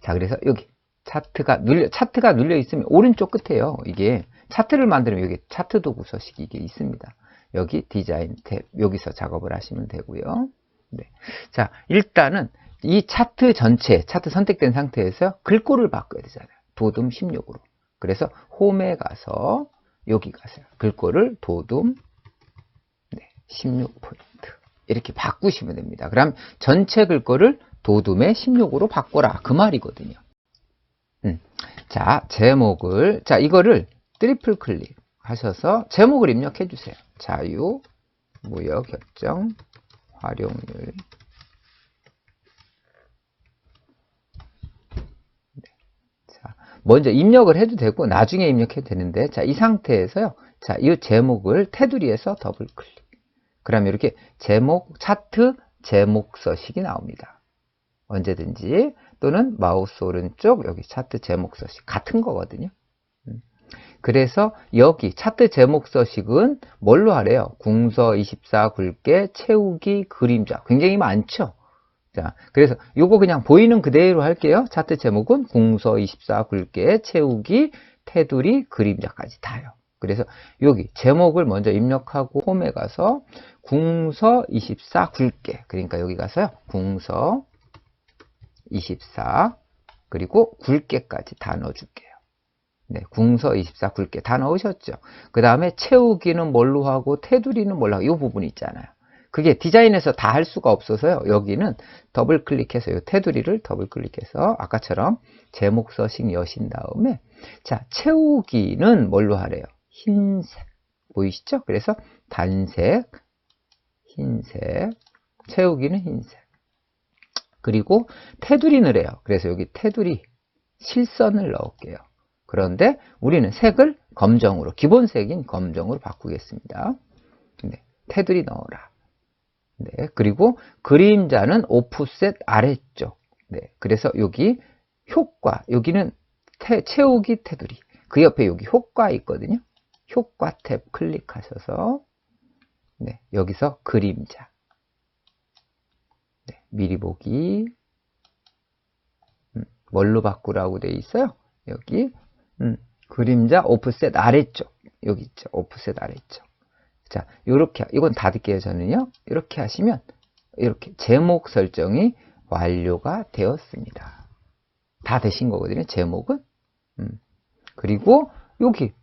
자, 그래서 여기 차트가 눌려 있으면 오른쪽 끝에요. 이게 차트를 만들면 여기 차트 도구 서식이 이게 있습니다. 여기 디자인 탭 여기서 작업을 하시면 되고요. 네. 자, 일단은 이 차트 전체 차트 선택된 상태에서 글꼴을 바꿔야 되잖아요. 도둠 16으로. 그래서 홈에 가서 여기 가세요. 글꼴을 도둠 16포인트 이렇게 바꾸시면 됩니다. 그럼 전체 글꼴을 도둠의 16으로 바꿔라 그 말이거든요. 자, 제목을 이거를 트리플 클릭 하셔서 제목을 입력해 주세요. 자유 무역 협정 활용률. 자, 먼저 입력을 해도 되고 나중에 입력해도 되는데, 자, 이 상태에서요. 자, 이 제목을 테두리에서 더블 클릭. 그러면 이렇게 제목 차트 제목 서식이 나옵니다. 언제든지. 또는 마우스 오른쪽 여기 차트 제목 서식 같은 거거든요. 그래서 여기 차트 제목 서식은 뭘로 하래요? 궁서 24 굵게 채우기 그림자. 굉장히 많죠? 자, 그래서 요거 그냥 보이는 그대로 할게요. 차트 제목은 궁서 24 굵게 채우기 테두리 그림자까지 다요. 그래서 여기 제목을 먼저 입력하고 홈에 가서 궁서 24 굵게. 그러니까 여기 가서요. 궁서 24 그리고 굵게까지 다 넣어줄게요. 네, 궁서 24 굵게 다 넣으셨죠. 그 다음에 채우기는 뭘로 하고 테두리는 뭘로 하고 이 부분 있잖아요. 그게 디자인에서 다 할 수가 없어서요. 여기는 더블 클릭해서 이 테두리를 더블 클릭해서 아까처럼 제목 서식 여신 다음에 자, 채우기는 뭘로 하래요? 흰색 보이시죠? 그래서 단색, 흰색, 채우기는 흰색. 그리고 테두리를 해요. 그래서 여기 테두리 실선을 넣을게요. 그런데 우리는 색을 검정으로, 기본색인 검정으로 바꾸겠습니다. 네, 테두리 넣어라. 네, 그리고 그림자는 오프셋 아래쪽. 네, 그래서 여기 효과, 여기는 채우기 테두리. 그 옆에 여기 효과 있거든요. 효과 탭 클릭하셔서 네, 여기서 그림자. 네, 미리 보기. 뭘로 바꾸라고 돼 있어요? 여기 그림자 오프셋 아래쪽. 여기 있죠. 오프셋 아래쪽. 자, 요렇게 이건 닫을게요. 저는요. 이렇게 하시면 이렇게 제목 설정이 완료가 되었습니다. 다 되신 거거든요. 제목은. 그리고 여기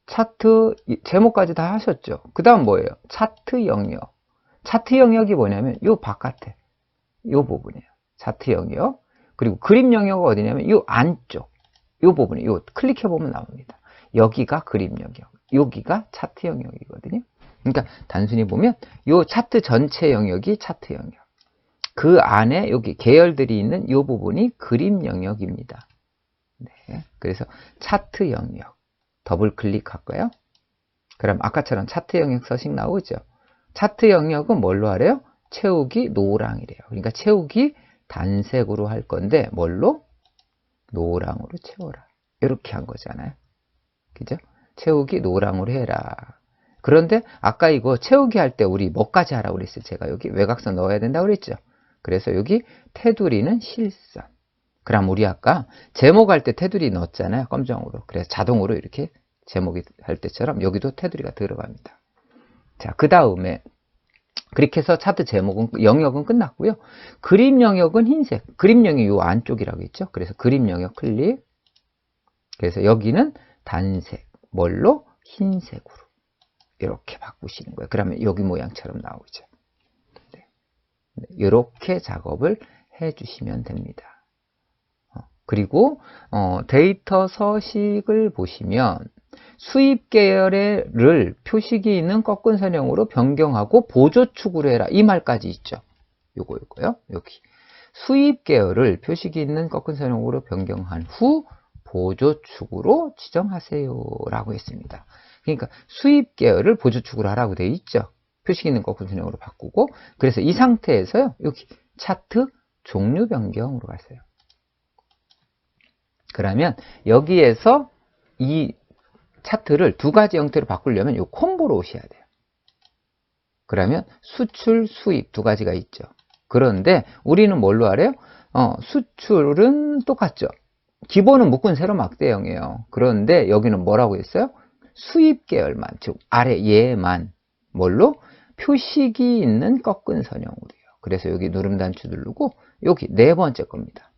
차트 제목까지 다 하셨죠. 그 다음 뭐예요? 차트 영역. 차트 영역이 뭐냐면 요 바깥에 요 부분이에요. 차트 영역. 그리고 그림 영역은 어디냐면 요 안쪽 요 부분이 요 클릭해 보면 나옵니다. 여기가 그림 영역, 여기가 차트 영역이거든요. 그러니까 단순히 보면 요 차트 전체 영역이 차트 영역. 그 안에 여기 계열들이 있는 요 부분이 그림 영역입니다. 네, 그래서 차트 영역 더블 클릭할까요? 그럼 아까처럼 차트 영역 서식 나오죠. 차트 영역은 뭘로 하래요? 채우기 노랑이래요. 그러니까 채우기 단색으로 할 건데 뭘로? 노랑으로 채워라. 이렇게 한 거잖아요. 그죠? 채우기 노랑으로 해라. 그런데 아까 이거 채우기 할 때 우리 뭐까지 하라고 그랬어요? 제가 여기 외곽선 넣어야 된다고 그랬죠? 그래서 여기 테두리는 실선. 그럼 우리 아까 제목 할 때 테두리 넣었잖아요. 검정으로. 그래서 자동으로 이렇게 제목이 할 때처럼 여기도 테두리가 들어갑니다. 자, 그 다음에 그렇게 해서 차트 제목은 영역은 끝났고요. 그림 영역은 흰색. 그림 영역이 요 안쪽이라고 했죠. 그래서 그림 영역 클릭. 그래서 여기는 단색. 뭘로? 흰색으로. 이렇게 바꾸시는 거예요. 그러면 여기 모양처럼 나오죠. 네. 이렇게 작업을 해주시면 됩니다. 그리고 데이터 서식을 보시면 수입 계열을 표식이 있는 꺾은 선형으로 변경하고 보조축으로 해라. 이 말까지 있죠. 요거요. 여기. 수입 계열을 표식이 있는 꺾은 선형으로 변경한 후 보조축으로 지정하세요 라고 했습니다. 그러니까 수입 계열을 보조축으로 하라고 되어 있죠. 표식 있는 거꾼 선형으로 바꾸고, 그래서 이 상태에서요, 여기 차트 종류 변경으로 가세요. 그러면 여기에서 이 차트를 두 가지 형태로 바꾸려면 이 콤보로 오셔야 돼요. 그러면 수출, 수입 두 가지가 있죠. 그런데 우리는 뭘로 하래요? 수출은 똑같죠. 기본은 묶은 세로 막대형이에요. 그런데 여기는 뭐라고 했어요? 수입 계열만, 즉 아래 얘만 뭘로? 표식이 있는 꺾은 선형으로요. 그래서 여기 누름 단추 누르고 여기 네 번째 겁니다.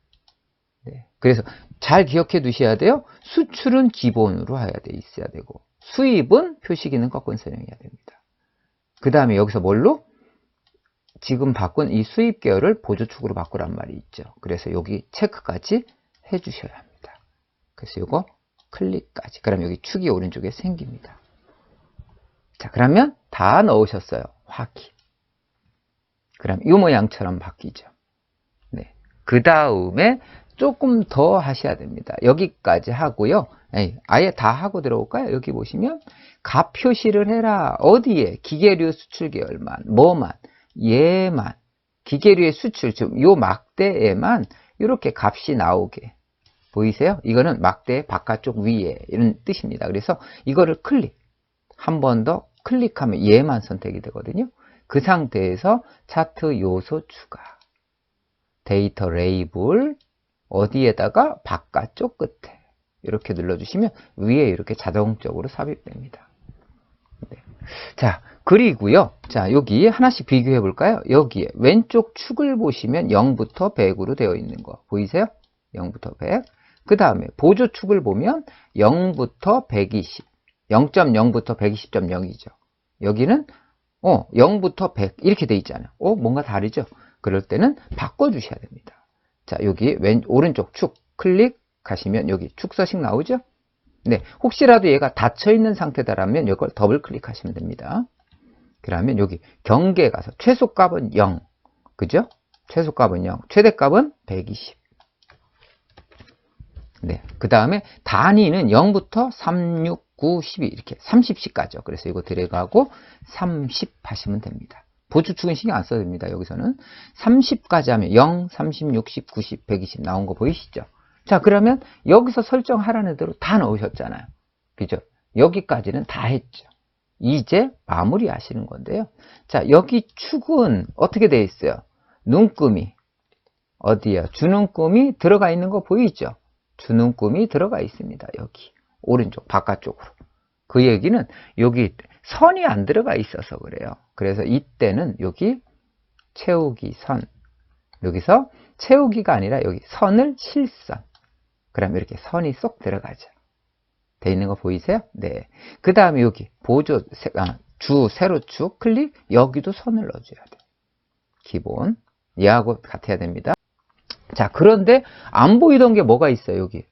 네. 그래서 잘 기억해 두셔야 돼요. 수출은 기본으로 해야 돼 있어야 되고, 수입은 표식 있는 꺾은 선형이어야 됩니다. 그 다음에 여기서 뭘로? 지금 바꾼 이 수입 계열을 보조축으로 바꾸란 말이 있죠. 그래서 여기 체크까지 해주셔야 합니다. 그래서 이거 클릭까지. 그럼 여기 축이 오른쪽에 생깁니다. 자, 그러면 다 넣으셨어요. 확인. 그럼 이 모양처럼 바뀌죠. 네. 그 다음에 조금 더 하셔야 됩니다. 여기까지 하고요. 아예 다 하고 들어올까요? 여기 보시면 값 표시를 해라. 어디에? 기계류 수출 계열만, 뭐만, 얘만, 기계류의 수출, 즉 요 막대에만 이렇게 값이 나오게. 보이세요? 이거는 막대 바깥쪽 위에 이런 뜻입니다. 그래서 이거를 클릭. 한 번 더 클릭하면 얘만 선택이 되거든요. 그 상태에서 차트 요소 추가. 데이터 레이블 어디에다가 바깥쪽 끝에 이렇게 눌러주시면 위에 이렇게 자동적으로 삽입됩니다. 네. 자, 그리고요. 자, 여기 하나씩 비교해 볼까요? 여기에 왼쪽 축을 보시면 0부터 100으로 되어 있는 거 보이세요? 0부터 100. 그 다음에 보조축을 보면 0부터 120. 0.0부터 120.0이죠. 여기는 0부터 100 이렇게 돼 있잖아요. 뭔가 다르죠? 그럴 때는 바꿔주셔야 됩니다. 자, 여기 오른쪽 축 클릭하시면 여기 축 서식 나오죠? 네, 혹시라도 얘가 닫혀있는 상태다라면 이걸 더블 클릭하시면 됩니다. 그러면 여기 경계에 가서 최소값은 0. 그죠? 최소값은 0. 최대값은 120. 네, 그 다음에 단위는 0부터 3, 6, 9, 12 이렇게 30씩 가죠. 그래서 이거 들어가고 30 하시면 됩니다. 보조축은 신경 안 써도 됩니다. 여기서는 30까지 하면 0, 30, 60, 90, 120 나온 거 보이시죠? 자, 그러면 여기서 설정하라는 대로 다 넣으셨잖아요. 그죠? 여기까지는 다 했죠. 이제 마무리 하시는 건데요. 자, 여기 축은 어떻게 되어 있어요? 눈금이 어디야? 주눈금이 들어가 있는 거 보이죠? 주눈금이 들어가 있습니다. 여기 오른쪽 바깥쪽으로. 그 얘기는 여기 선이 안 들어가 있어서 그래요. 그래서 이때는 여기 채우기 선, 여기서 채우기가 아니라 여기 선을 실선. 그럼 이렇게 선이 쏙 들어가죠. 돼 있는 거 보이세요? 네. 그 다음에 여기 보조 주 세로축 클릭, 여기도 선을 넣어줘야 돼요. 기본 얘하고 같아야 됩니다. 자, 그런데 안 보이던 게 뭐가 있어요? 여기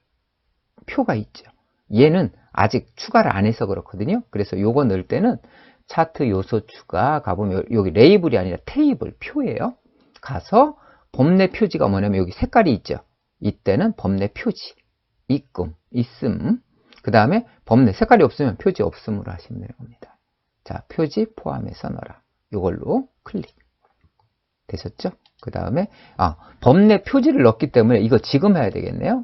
표가 있죠. 얘는 아직 추가를 안 해서 그렇거든요. 그래서 요거 넣을 때는 차트 요소 추가 가보면 여기 레이블이 아니라 테이블 표예요. 가서 범례 표지가 뭐냐면 여기 색깔이 있죠. 이때는 범례 표지 있음, 있음. 그 다음에 범례 색깔이 없으면 표지 없음으로 하시면 되는 겁니다. 자, 표지 포함해서 넣어라. 요걸로 클릭. 되셨죠? 그 다음에 범례 표지를 넣었기 때문에 이거 지금 해야 되겠네요.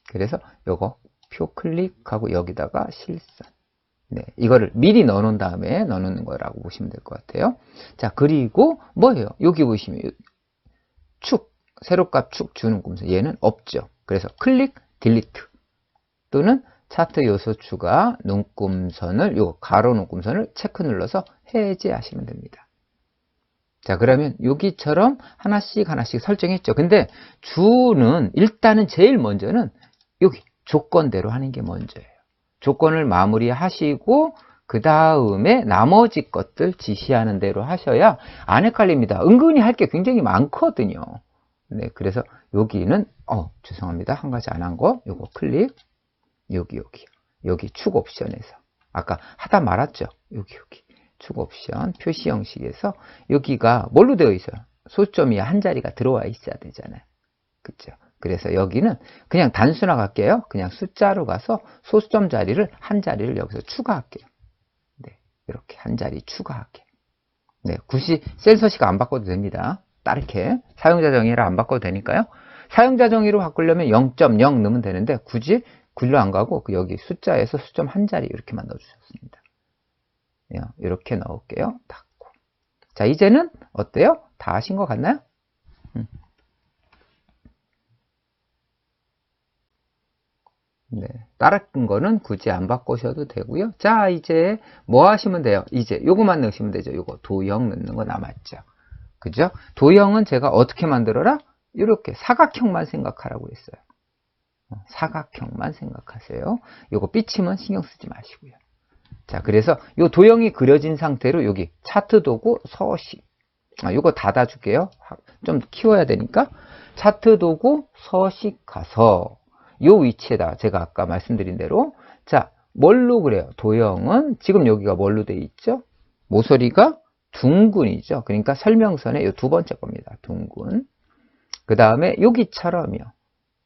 그래서 요거 표 클릭하고 여기다가 실선. 네, 이거를 미리 넣어놓은 다음에 넣는 거라고 보시면 될 것 같아요. 자, 그리고 뭐예요? 여기 보시면 축, 세로값 축 주는 꿈선 얘는 없죠. 그래서 클릭, 딜리트 또는 차트 요소 추가 눈금선을 요 가로 눈금선을 체크 눌러서 해제하시면 됩니다. 자, 그러면 여기처럼 하나씩 설정했죠. 근데 주는 일단은 제일 먼저는 여기 조건대로 하는 게 먼저예요. 조건을 마무리하시고 그 다음에 나머지 것들 지시하는 대로 하셔야 안 헷갈립니다. 은근히 할 게 굉장히 많거든요. 네, 그래서 여기는 죄송합니다. 한 가지 안 한 거 요거 클릭, 여기 축 옵션에서 아까 하다 말았죠. 여기 축 옵션 표시 형식에서 여기가 뭘로 되어 있어요? 소점이 한 자리가 들어와 있어야 되잖아요. 그죠? 그래서 여기는 그냥 단순화 갈게요. 그냥 숫자로 가서 소수점 자리를 한 자리를 여기서 추가할게요. 네, 이렇게 한 자리 추가할게요. 네, 굳이 셀 서식 안 바꿔도 됩니다. 따르게 사용자 정의를 안 바꿔도 되니까요. 사용자 정의로 바꾸려면 0.0 넣으면 되는데 굳이 글로 안 가고 여기 숫자에서 수점 한 자리 이렇게만 넣어주셨습니다. 이렇게 넣을게요. 닫고. 자, 이제는 어때요? 다 하신 것 같나요? 네, 다른 거는 굳이 안 바꾸셔도 되고요. 자, 이제 뭐 하시면 돼요? 이제 요거만 넣으시면 되죠. 요거 도형 넣는 거 남았죠. 그죠? 도형은 제가 어떻게 만들어라? 이렇게 사각형만 생각하라고 했어요. 사각형만 생각하세요. 요거 삐침은 신경 쓰지 마시고요. 자, 그래서 요 도형이 그려진 상태로 여기 차트 도구 서식. 요거 닫아줄게요. 좀 키워야 되니까. 차트 도구 서식 가서 요 위치에다 제가 아까 말씀드린 대로 자, 뭘로 그래요? 도형은 지금 여기가 뭘로 돼 있죠? 모서리가 둥근이죠. 그러니까 설명선의 요 두 번째 겁니다. 둥근. 그 다음에 여기처럼요.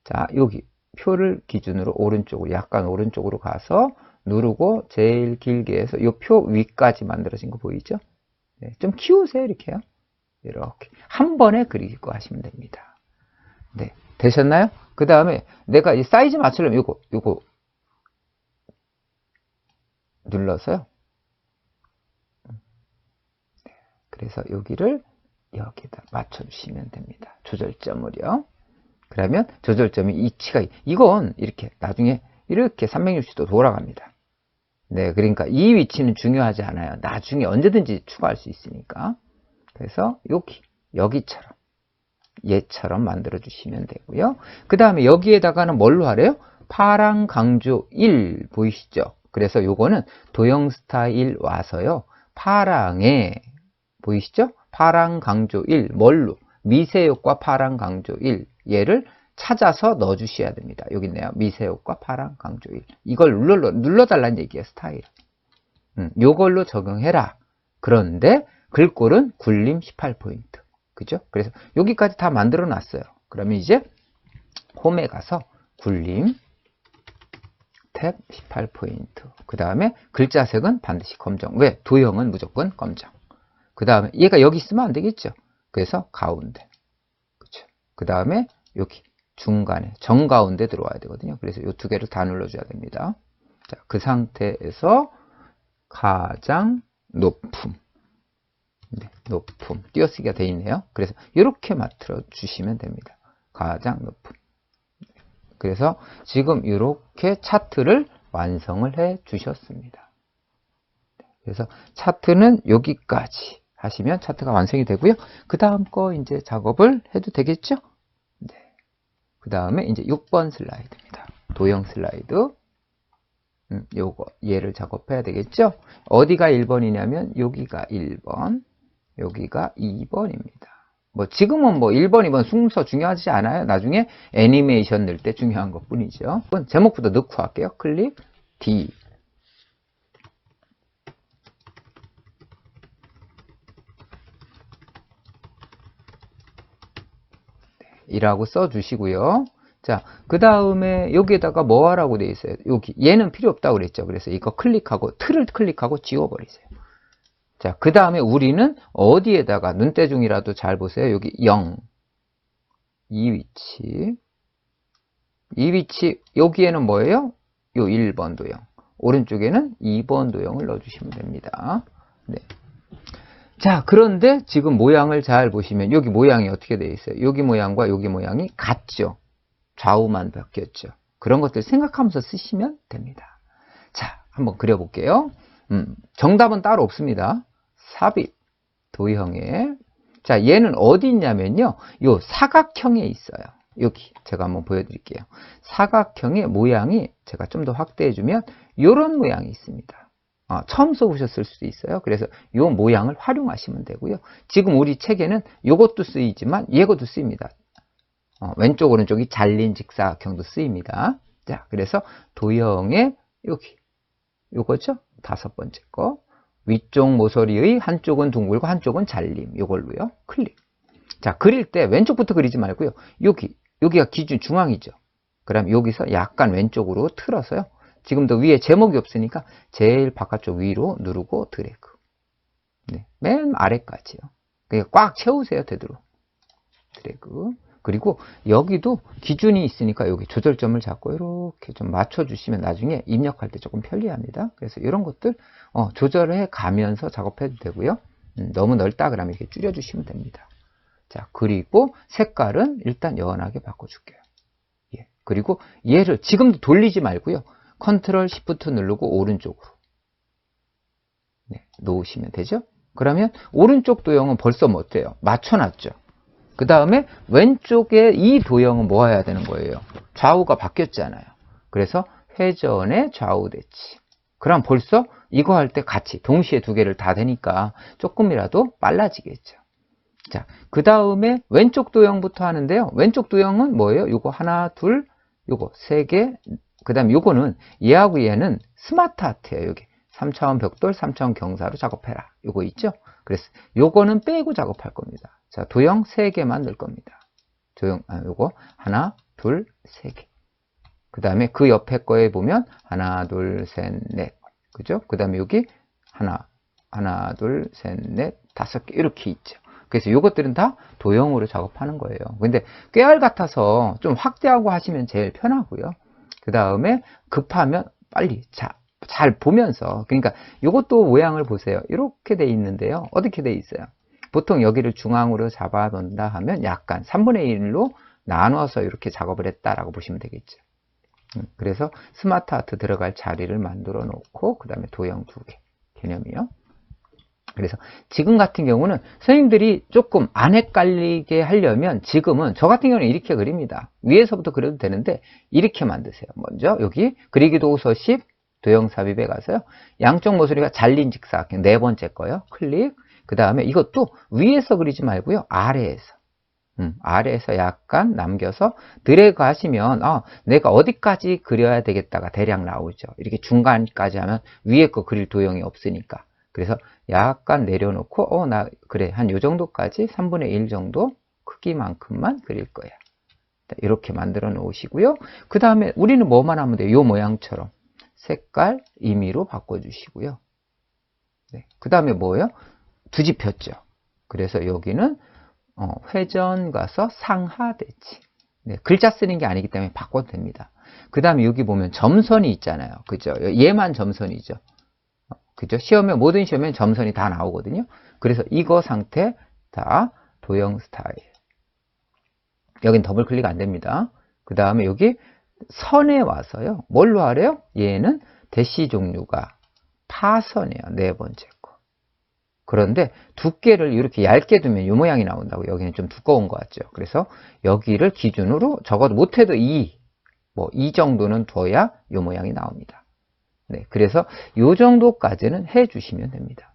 자, 여기 표를 기준으로 오른쪽으로 약간 오른쪽으로 가서 누르고 제일 길게 해서 요 표 위까지 만들어진 거 보이죠? 네, 좀 키우세요. 이렇게요. 이렇게 한 번에 그리고 하시면 됩니다. 네, 되셨나요? 그 다음에 내가 이 사이즈 맞추려면 요거 눌러서요. 네, 그래서 여기를 여기다 맞춰주시면 됩니다. 조절점을요. 그러면 조절점이 위치가 이건 이렇게 나중에 이렇게 360도 돌아갑니다. 네, 그러니까 이 위치는 중요하지 않아요. 나중에 언제든지 추가할 수 있으니까. 그래서 여기처럼 얘처럼 만들어 주시면 되고요. 그 다음에 여기에다가는 뭘로 하래요? 파랑 강조 1 보이시죠? 그래서 요거는 도형 스타일 와서요. 파랑에 보이시죠? 파랑 강조 1 뭘로? 미세효과 파랑 강조 1 얘를 찾아서 넣어 주셔야 됩니다. 여기 있네요. 미세효과 파랑 강조 1 이걸 눌러달라는 얘기예요. 스타일. 요걸로 적용해라. 그런데 글꼴은 굴림 18포인트. 그죠? 그래서 여기까지 다 만들어 놨어요. 그러면 이제 홈에 가서 굴림 탭 18포인트. 그 다음에 글자색은 반드시 검정. 왜? 도형은 무조건 검정. 그 다음에 얘가 여기 있으면 안 되겠죠? 그래서 가운데. 그쵸? 그 다음에 여기 중간에 정가운데 들어와야 되거든요. 그래서 이 두 개를 다 눌러줘야 됩니다. 자, 그 상태에서 가장 높음. 네, 높음 띄어쓰기가 되어 있네요. 그래서 이렇게 만들어 주시면 됩니다. 가장 높음. 그래서 지금 이렇게 차트를 완성을 해 주셨습니다. 그래서 차트는 여기까지 하시면 차트가 완성이 되고요. 그 다음 거 이제 작업을 해도 되겠죠? 네. 그 다음에 이제 6번 슬라이드입니다. 도형 슬라이드. 요거 얘를 작업해야 되겠죠? 어디가 1번이냐면 여기가 1번. 여기가 2번입니다. 뭐 지금은 뭐 1번, 2번 순서 중요하지 않아요. 나중에 애니메이션 넣을 때 중요한 것 뿐이죠. 제목부터 넣고 할게요. 클릭 D. 이라고 써주시고요. 자, 그 다음에 여기에다가 뭐 하라고 되어 있어요? 여기 얘는 필요 없다고 그랬죠. 그래서 이거 클릭하고 틀을 클릭하고 지워버리세요. 자, 그 다음에 우리는 어디에다가 눈대중이라도 잘 보세요. 여기 0. 이 위치 여기에는 뭐예요? 요 1번 도형. 오른쪽에는 2번 도형을 넣어주시면 됩니다. 네. 자, 그런데 지금 모양을 잘 보시면 여기 모양이 어떻게 되어 있어요? 여기 모양과 여기 모양이 같죠? 좌우만 바뀌었죠? 그런 것들 생각하면서 쓰시면 됩니다. 자, 한번 그려볼게요. 정답은 따로 없습니다. 삽입 도형에 자 얘는 어디 있냐면요 요 사각형에 있어요. 여기 제가 한번 보여드릴게요. 사각형의 모양이 제가 좀 더 확대해 주면 이런 모양이 있습니다. 처음 써보셨을 수도 있어요. 그래서 이 모양을 활용하시면 되고요. 지금 우리 책에는 이것도 쓰이지만 이것도 쓰입니다. 왼쪽 오른쪽이 잘린 직사각형도 쓰입니다. 자, 그래서 도형의 여기 요거죠? 5번째 거. 위쪽 모서리의 한쪽은 둥글고 한쪽은 잘림. 요걸로요. 클릭. 자, 그릴 때 왼쪽부터 그리지 말고요. 여기 여기가 기준 중앙이죠. 그럼 여기서 약간 왼쪽으로 틀어서요. 지금도 위에 제목이 없으니까 제일 바깥쪽 위로 누르고 드래그. 네, 맨 아래까지요. 그러니까 꽉 채우세요, 되도록. 드래그. 그리고 여기도 기준이 있으니까 여기 조절점을 잡고 이렇게 좀 맞춰주시면 나중에 입력할 때 조금 편리합니다. 그래서 이런 것들 조절해 가면서 작업해도 되고요. 너무 넓다 그러면 이렇게 줄여주시면 됩니다. 자, 그리고 색깔은 일단 연하게 바꿔줄게요. 예. 그리고 얘를 지금도 돌리지 말고요. 컨트롤 시프트 누르고 오른쪽으로 놓으시면 되죠. 그러면 오른쪽 도형은 벌써 뭐 어때요? 맞춰놨죠. 그 다음에 왼쪽에 이 도형은 뭐 해야 되는 거예요? 좌우가 바뀌었잖아요. 그래서 회전의 좌우 대치. 그럼 벌써 이거 할 때 같이 동시에 두 개를 다 되니까 조금이라도 빨라지겠죠. 자, 그 다음에 왼쪽 도형부터 하는데요. 왼쪽 도형은 뭐예요? 요거 하나, 둘, 요거 세 개. 그 다음에 요거는 얘하고 얘는 스마트 아트예요. 여기 3차원 벽돌, 3차원 경사로 작업해라. 요거 있죠? 그래서 요거는 빼고 작업할 겁니다. 자, 도형 3개만 넣을 겁니다. 요거 하나, 둘, 3개. 그 다음에 그 옆에 거에 보면 하나, 둘, 셋, 넷. 그죠? 그 다음에 여기 하나, 둘, 셋, 넷, 5개 이렇게 있죠. 그래서 요것들은 다 도형으로 작업하는 거예요. 근데 꾀알 같아서 좀 확대하고 하시면 제일 편하고요. 그 다음에 급하면 빨리 잘 보면서, 그러니까 이것도 모양을 보세요. 이렇게 돼 있는데요. 어떻게 돼 있어요? 보통 여기를 중앙으로 잡아 놓는다 하면 약간 3분의 1로 나눠서 이렇게 작업을 했다라고 보시면 되겠죠. 그래서 스마트 아트 들어갈 자리를 만들어 놓고 그 다음에 도형 2개 개념이요. 그래서 지금 같은 경우는 선생님들이 조금 안 헷갈리게 하려면 지금은 저 같은 경우는 이렇게 그립니다. 위에서부터 그려도 되는데 이렇게 만드세요. 먼저 여기 그리기 도서 10 도형 삽입에 가서요. 양쪽 모서리가 잘린 직사각형 네 번째 거요. 클릭. 그 다음에 이것도 위에서 그리지 말고요. 아래에서. 아래에서 약간 남겨서 드래그 하시면 내가 어디까지 그려야 되겠다가 대략 나오죠. 이렇게 중간까지 하면 위에 거 그릴 도형이 없으니까. 그래서 약간 내려놓고 그래 한 요 정도까지 3분의 1 정도 크기만큼만 그릴 거야. 이렇게 만들어 놓으시고요. 그 다음에 우리는 뭐만 하면 돼요? 요 모양처럼 색깔 임의로 바꿔주시고요. 네. 그 다음에 뭐예요? 뒤집혔죠. 그래서 여기는 회전 가서 상하 대치. 네. 글자 쓰는 게 아니기 때문에 바꿔도 됩니다. 그 다음에 여기 보면 점선이 있잖아요. 그죠? 얘만 점선이죠. 그죠? 모든 시험에 점선이 다 나오거든요. 그래서 이거 상태 다 도형 스타일. 여긴 더블 클릭 안 됩니다. 그 다음에 여기 선에 와서요. 뭘로 하래요? 얘는 대시 종류가 파선이에요. 네 번째 거. 그런데 두께를 이렇게 얇게 두면 이 모양이 나온다고. 여기는 좀 두꺼운 것 같죠. 그래서 여기를 기준으로 적어도 못해도 2 정도는 둬야 이 모양이 나옵니다. 네, 그래서 이 정도까지는 해주시면 됩니다.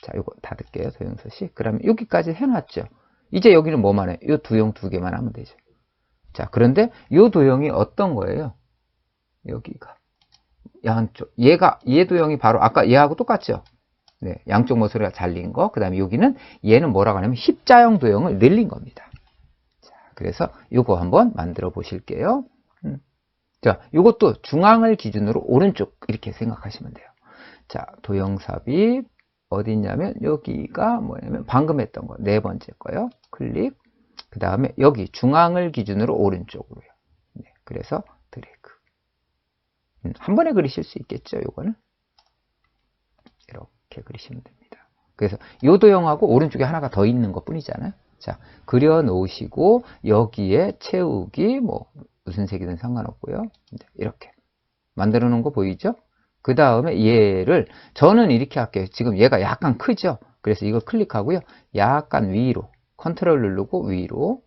자, 이거 닫을게요. 도형서식. 그러면 여기까지 해놨죠. 이제 여기는 뭐만 해요? 이 도형 2개만 하면 되죠. 자, 그런데 이 도형이 어떤 거예요? 여기가 양쪽 얘 도형이 바로 아까 얘하고 똑같죠? 네, 양쪽 모서리가 잘린 거. 그 다음에 여기는 얘는 뭐라고 하냐면 십자형 도형을 늘린 겁니다. 자, 그래서 이거 한번 만들어 보실게요. 자, 이것도 중앙을 기준으로 오른쪽 이렇게 생각하시면 돼요. 자, 도형 삽입 어디 있냐면 여기가 뭐냐면 방금 했던 거 네 번째 거요. 클릭. 그 다음에 여기 중앙을 기준으로 오른쪽으로요. 네, 그래서 드래그. 한 번에 그리실 수 있겠죠, 요거는. 이렇게 그리시면 됩니다. 그래서 요 도형하고 오른쪽에 하나가 더 있는 것 뿐이잖아요. 자, 그려 놓으시고 여기에 채우기 무슨 색이든 상관없고요. 이렇게 만들어 놓은 거 보이죠? 그 다음에 얘를 저는 이렇게 할게요. 지금 얘가 약간 크죠? 그래서 이걸 클릭하고요. 약간 위로 컨트롤 누르고 위로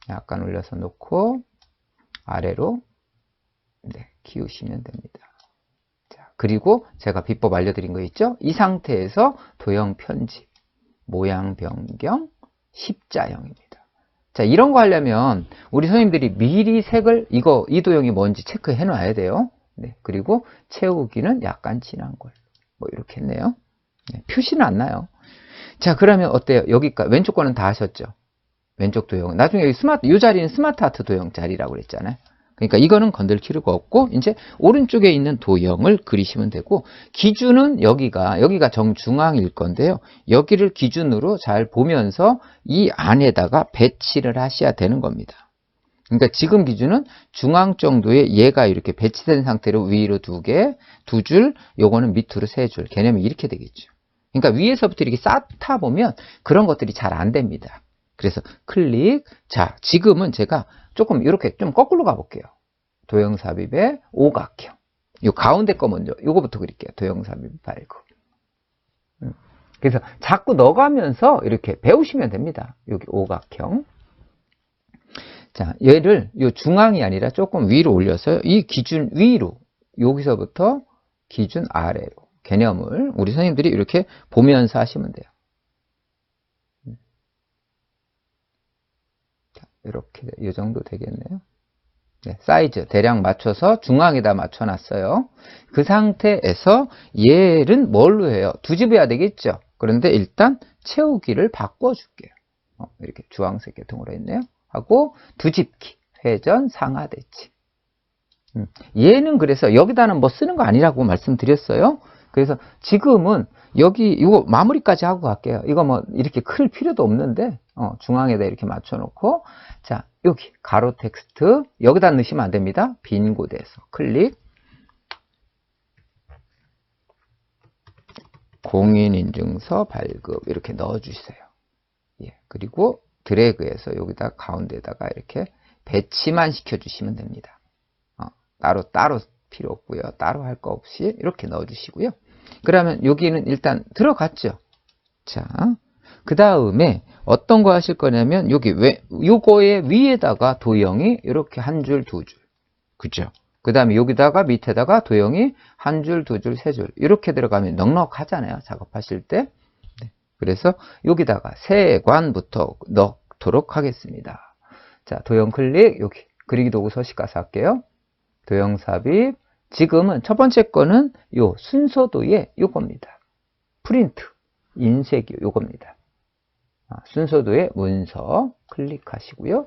약간 올려서 놓고 아래로 키우시면 됩니다. 자, 그리고 제가 비법 알려드린 거 있죠? 이 상태에서 도형 편집, 모양 변경, 십자형입니다. 자, 이런 거 하려면 우리 선생님들이 미리 색을 이 도형이 뭔지 체크해 놔야 돼요. 네, 그리고 채우기는 약간 진한 걸 이렇게 했네요. 네, 표시는 안 나요. 자, 그러면 어때요? 여기까지 왼쪽 거는 다 하셨죠? 왼쪽 도형. 나중에 여기 이 자리는 스마트 아트 도형 자리라고 그랬잖아요. 그러니까 이거는 건들 필요가 없고, 이제 오른쪽에 있는 도형을 그리시면 되고, 기준은 여기가 정중앙일 건데요. 여기를 기준으로 잘 보면서 이 안에다가 배치를 하셔야 되는 겁니다. 그러니까 지금 기준은 중앙 정도에 얘가 이렇게 배치된 상태로 위로 2개, 2줄, 요거는 밑으로 3줄. 개념이 이렇게 되겠죠. 그러니까 위에서부터 이렇게 쌓다 보면 그런 것들이 잘 안 됩니다. 그래서 클릭. 자, 지금은 제가 조금 이렇게 좀 거꾸로 가볼게요. 도형 삽입의 오각형. 요 가운데 거 먼저, 요거부터 그릴게요. 도형 삽입 발급. 그래서 자꾸 넣어가면서 이렇게 배우시면 됩니다. 여기 오각형. 자, 얘를 요 중앙이 아니라 조금 위로 올려서 이 기준 위로, 여기서부터 기준 아래로 개념을 우리 선생님들이 이렇게 보면서 하시면 돼요. 자, 이렇게 이 정도 되겠네요. 네, 사이즈 대략 맞춰서 중앙에다 맞춰놨어요. 그 상태에서 얘는 뭘로 해요? 두집어야 되겠죠. 그런데 일단 채우기를 바꿔줄게요. 이렇게 주황색 계통으로 했네요. 하고 두집기, 회전, 상하 대치. 얘는 그래서 여기다는 뭐 쓰는 거 아니라고 말씀드렸어요. 그래서 지금은 여기 이거 마무리까지 하고 갈게요. 이거 뭐 이렇게 클 필요도 없는데 중앙에다 이렇게 맞춰놓고, 자, 여기 가로 텍스트 여기다 넣으시면 안 됩니다. 빈 곳에서 클릭. 공인인증서 발급 이렇게 넣어주세요. 예, 그리고 드래그해서 여기다 가운데다가 이렇게 배치만 시켜주시면 됩니다. 따로 필요 없고요. 따로 할 거 없이 이렇게 넣어주시고요. 그러면 여기는 일단 들어갔죠. 자, 그 다음에 어떤 거 하실 거냐면 여기 요거의 위에다가 도형이 이렇게 한 줄, 2줄, 그죠? 그 다음에 여기다가 밑에다가 도형이 한 줄, 2줄, 3줄 이렇게 들어가면 넉넉하잖아요. 작업하실 때. 네. 그래서 여기다가 세관부터 넣도록 하겠습니다. 자, 도형 클릭, 여기 그리기 도구 서식 가서 할게요. 도형 삽입. 지금은 첫 번째 거는 요 순서도의 요겁니다. 프린트, 인쇄기 요겁니다. 순서도의 문서 클릭하시고요.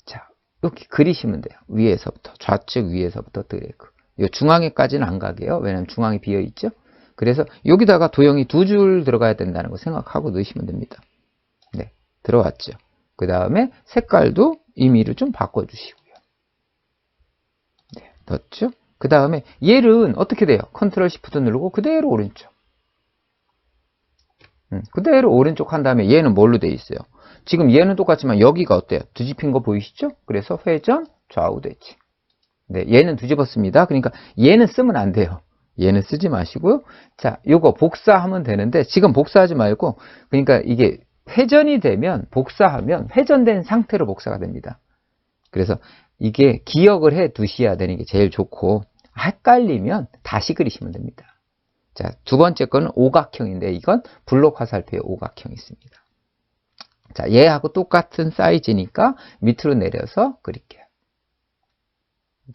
자, 이렇게 그리시면 돼요. 위에서부터, 좌측 위에서부터 드래그. 요 중앙에까지는 안 가게요. 왜냐면 중앙이 비어 있죠. 그래서 여기다가 도형이 2줄 들어가야 된다는 거 생각하고 넣으시면 됩니다. 네, 들어왔죠. 그 다음에 색깔도 임의로 좀 바꿔주시고요. 네, 넣었죠. 그 다음에 얘는 어떻게 돼요? 컨트롤 시프트 누르고 그대로 오른쪽. 그대로 오른쪽 한 다음에 얘는 뭘로 돼 있어요? 지금 얘는 똑같지만 여기가 어때요? 뒤집힌 거 보이시죠? 그래서 회전, 좌우 대치. 네, 얘는 뒤집었습니다. 그러니까 얘는 쓰면 안 돼요. 얘는 쓰지 마시고요. 자, 요거 복사하면 되는데 지금 복사하지 말고, 그러니까 이게 회전이 되면 복사하면 회전된 상태로 복사가 됩니다. 그래서 이게 기억을 해 두셔야 되는 게 제일 좋고, 헷갈리면 다시 그리시면 됩니다. 자, 두 번째 거는 오각형인데 이건 블록 화살표의 오각형이 있습니다. 자, 얘하고 똑같은 사이즈니까 밑으로 내려서 그릴게요.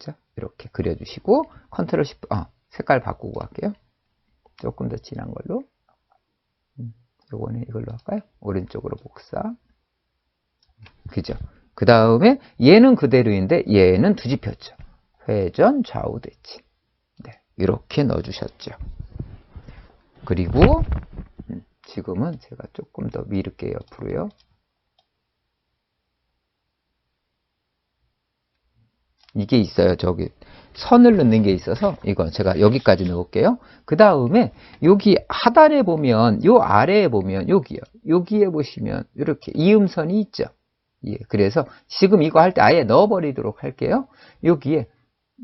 자, 이렇게 그려주시고 컨트롤 시프트, 색깔 바꾸고 갈게요. 조금 더 진한 걸로. 요거는 이걸로 할까요? 오른쪽으로 복사. 그죠? 그 다음에 얘는 그대로인데 얘는 뒤집혔죠. 회전, 좌우 대치. 네, 이렇게 넣어주셨죠. 그리고 지금은 제가 조금 더 밀을게요. 옆으로요. 이게 있어요. 저기 선을 넣는 게 있어서 이건 제가 여기까지 넣을게요. 그 다음에 여기 하단에 보면, 요 아래에 보면 여기요. 여기에 보시면 이렇게 이음선이 있죠. 예, 그래서 지금 이거 할 때 아예 넣어버리도록 할게요. 여기에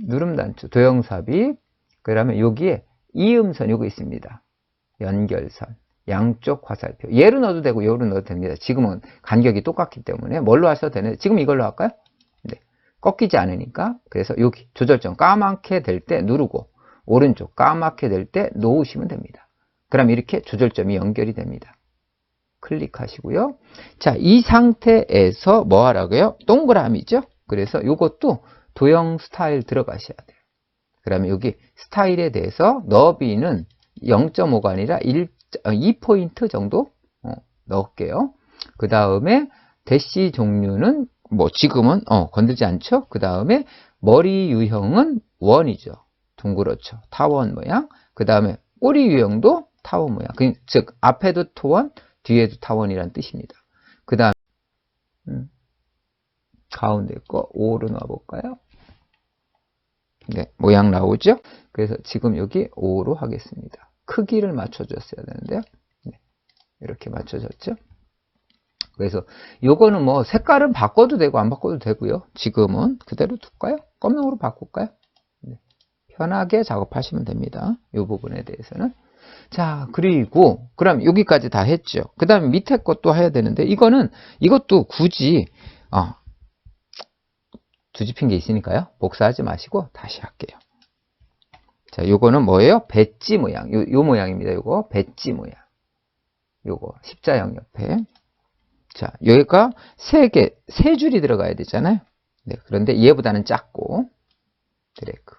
누름 단추, 도형 삽입, 그 다음에 여기에 이음선 요거 있습니다. 연결선, 양쪽 화살표. 얘로 넣어도 되고 요로 넣어도 됩니다. 지금은 간격이 똑같기 때문에 뭘로 하셔도 되는데 지금 이걸로 할까요? 네, 꺾이지 않으니까. 그래서 여기 조절점 까맣게 될 때 누르고 오른쪽 까맣게 될 때 놓으시면 됩니다. 그럼 이렇게 조절점이 연결이 됩니다. 클릭하시고요. 자, 이 상태에서 뭐 하라고요? 동그라미죠? 그래서 이것도 도형 스타일 들어가셔야 돼요. 그러면 여기 스타일에 대해서 너비는 0.5가 아니라 2포인트 정도 넣을게요. 그 다음에 대시 종류는 뭐 지금은 건들지 않죠. 그 다음에 머리 유형은 원이죠. 둥그렇죠. 타원 모양. 그 다음에 꼬리 유형도 타원 모양. 즉 앞에도 타원, 뒤에도 타원이란 뜻입니다. 그 다음 가운데 거 5로 넣어볼까요? 네, 모양 나오죠? 그래서 지금 여기 5로 하겠습니다. 크기를 맞춰줬어야 되는데요. 네, 이렇게 맞춰졌죠? 그래서 요거는 뭐 색깔은 바꿔도 되고 안 바꿔도 되고요. 지금은 그대로 둘까요? 검정으로 바꿀까요? 네, 편하게 작업하시면 됩니다. 이 부분에 대해서는. 자, 그리고 그럼 여기까지 다 했죠. 그 다음에 밑에 것도 해야 되는데 이것도 굳이 뒤집힌 게 있으니까요. 복사하지 마시고 다시 할게요. 자, 요거는 뭐예요? 배지 모양. 요 모양입니다. 요거 배지 모양. 요거 십자형 옆에. 자, 여기가 세 줄이 들어가야 되잖아요. 네, 그런데 얘보다는 작고 드래그.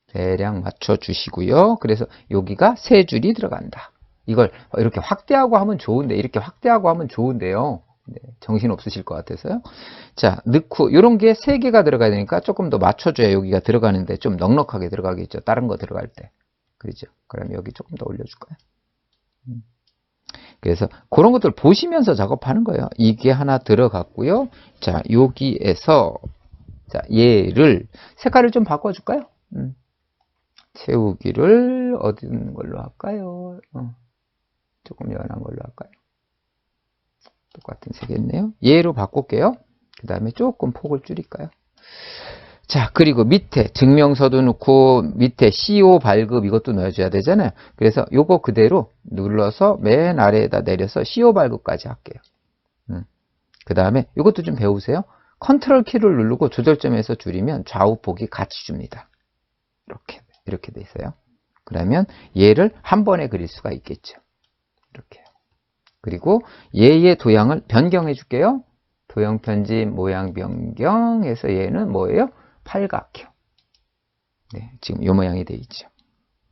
대략 맞춰 주시고요. 그래서 여기가 세 줄이 들어간다. 이걸 이렇게 확대하고 하면 좋은데, 이렇게 확대하고 하면 좋은데요. 네, 정신 없으실 것 같아서요. 자, 넣고, 이런 게 3개가 들어가야 되니까 조금 더 맞춰줘야 여기가 들어가는데 좀 넉넉하게 들어가겠죠. 다른 거 들어갈 때. 그렇죠. 그럼 여기 조금 더 올려줄까요? 그래서 그런 것들 보시면서 작업하는 거예요. 이게 하나 들어갔고요. 자, 여기에서, 자, 얘를, 색깔을 좀 바꿔줄까요? 채우기를 어떤 걸로 할까요? 조금 연한 걸로 할까요? 똑같은 색이었네요. 얘로 바꿀게요. 그 다음에 조금 폭을 줄일까요? 자, 그리고 밑에 증명서도 넣고 밑에 CO 발급 이것도 넣어줘야 되잖아요. 그래서 요거 그대로 눌러서 맨 아래에다 내려서 CO 발급까지 할게요. 그 다음에 이것도 좀 배우세요. 컨트롤 키를 누르고 조절점에서 줄이면 좌우폭이 같이 줍니다. 이렇게 돼 있어요. 그러면 얘를 한 번에 그릴 수가 있겠죠. 이렇게. 그리고 얘의 도형을 변경해 줄게요. 도형 편집, 모양 변경해서 얘는 뭐예요? 팔각형. 네, 지금 이 모양이 돼 있죠.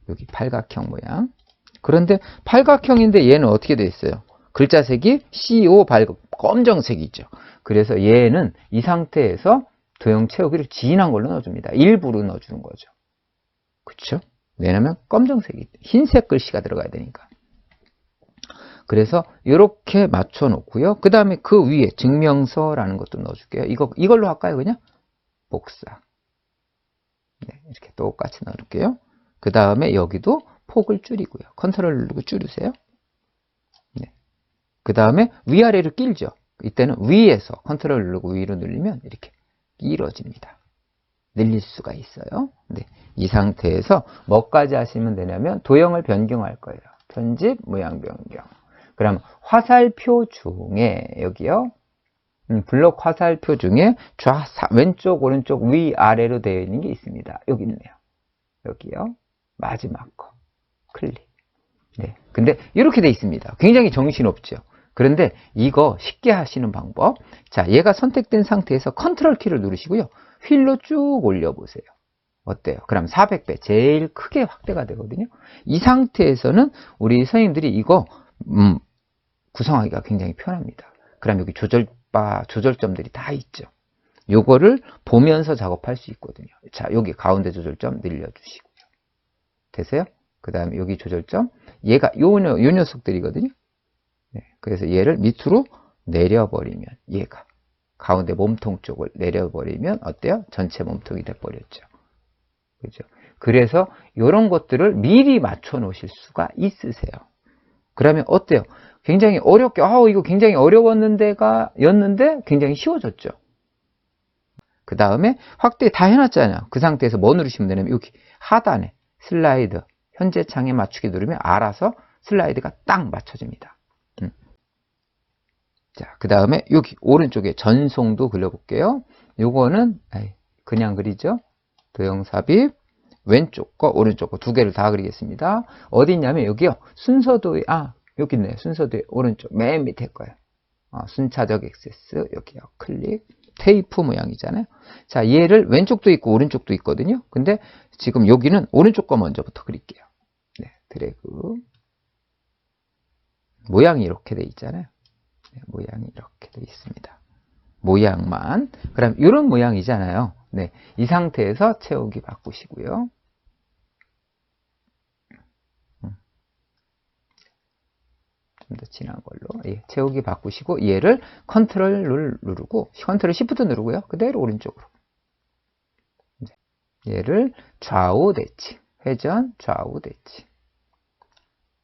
여기 팔각형 모양. 그런데 팔각형인데 얘는 어떻게 돼 있어요? 글자색이 CO 발급 검정색이죠. 그래서 얘는 이 상태에서 도형 채우기를 진한 걸로 넣어줍니다. 일부러 넣어주는 거죠. 그렇죠? 왜냐면 검정색이 흰색 글씨가 들어가야 되니까. 그래서 이렇게 맞춰 놓고요. 그 다음에 그 위에 증명서라는 것도 넣어줄게요. 이걸로 할까요? 그냥 복사. 네, 이렇게 똑같이 넣을게요. 그 다음에 여기도 폭을 줄이고요. 컨트롤 누르고 줄이세요. 네. 그 다음에 위아래로 길죠. 이때는 위에서 컨트롤 누르고 위로 늘리면 이렇게 길어집니다. 늘릴 수가 있어요. 네. 이 상태에서 뭐까지 하시면 되냐면 도형을 변경할 거예요. 편집, 모양 변경. 그럼 화살표 중에 여기요. 블록 화살표 중에 왼쪽, 오른쪽, 위, 아래로 되어 있는 게 있습니다. 여기 있네요. 여기요. 마지막 거. 클릭. 네. 근데 이렇게 돼 있습니다. 굉장히 정신없죠. 그런데 이거 쉽게 하시는 방법. 자, 얘가 선택된 상태에서 컨트롤 키를 누르시고요. 휠로 쭉 올려보세요. 어때요? 그럼 400배, 제일 크게 확대가 되거든요. 이 상태에서는 우리 선생님들이 이거 구성하기가 굉장히 편합니다. 그럼 여기 조절점들이 다 있죠. 요거를 보면서 작업할 수 있거든요. 자, 여기 가운데 조절점 늘려주시고요. 되세요? 그 다음에 여기 조절점, 얘가 요 녀석들이거든요. 네, 그래서 얘를 밑으로 내려버리면 얘가 가운데 몸통 쪽을 내려버리면 어때요? 전체 몸통이 돼버렸죠. 그죠? 그래서 이런 것들을 미리 맞춰 놓으실 수가 있으세요. 그러면 어때요? 굉장히 어렵게, 이거 굉장히 였는데 굉장히 쉬워졌죠. 그 다음에 확대 다 해놨잖아요. 그 상태에서 뭐 누르시면 되냐면 여기 하단에 슬라이드, 현재 창에 맞추기 누르면 알아서 슬라이드가 딱 맞춰집니다. 자, 그 다음에 여기 오른쪽에 전송도 그려볼게요. 요거는 그냥 그리죠. 도형 삽입, 왼쪽 거, 오른쪽 거 두 개를 다 그리겠습니다. 어디 있냐면 여기요. 순서도에, 여기 있네요. 순서도에 오른쪽 맨 밑에 거예요. 순차적 액세스, 여기요. 클릭, 테이프 모양이잖아요. 자, 얘를 왼쪽도 있고 오른쪽도 있거든요. 근데 지금 여기는 오른쪽 거 먼저부터 그릴게요. 네, 드래그. 모양이 이렇게 돼 있잖아요. 네, 모양이 이렇게 돼 있습니다. 모양만. 그럼 이런 모양이잖아요. 네, 이 상태에서 채우기 바꾸시고요. 좀 더 진한 걸로. 예, 채우기 바꾸시고 얘를 컨트롤 누르고 컨트롤 시프트 누르고요. 그대로 오른쪽으로. 얘를 좌우 대칭, 회전 좌우 대칭.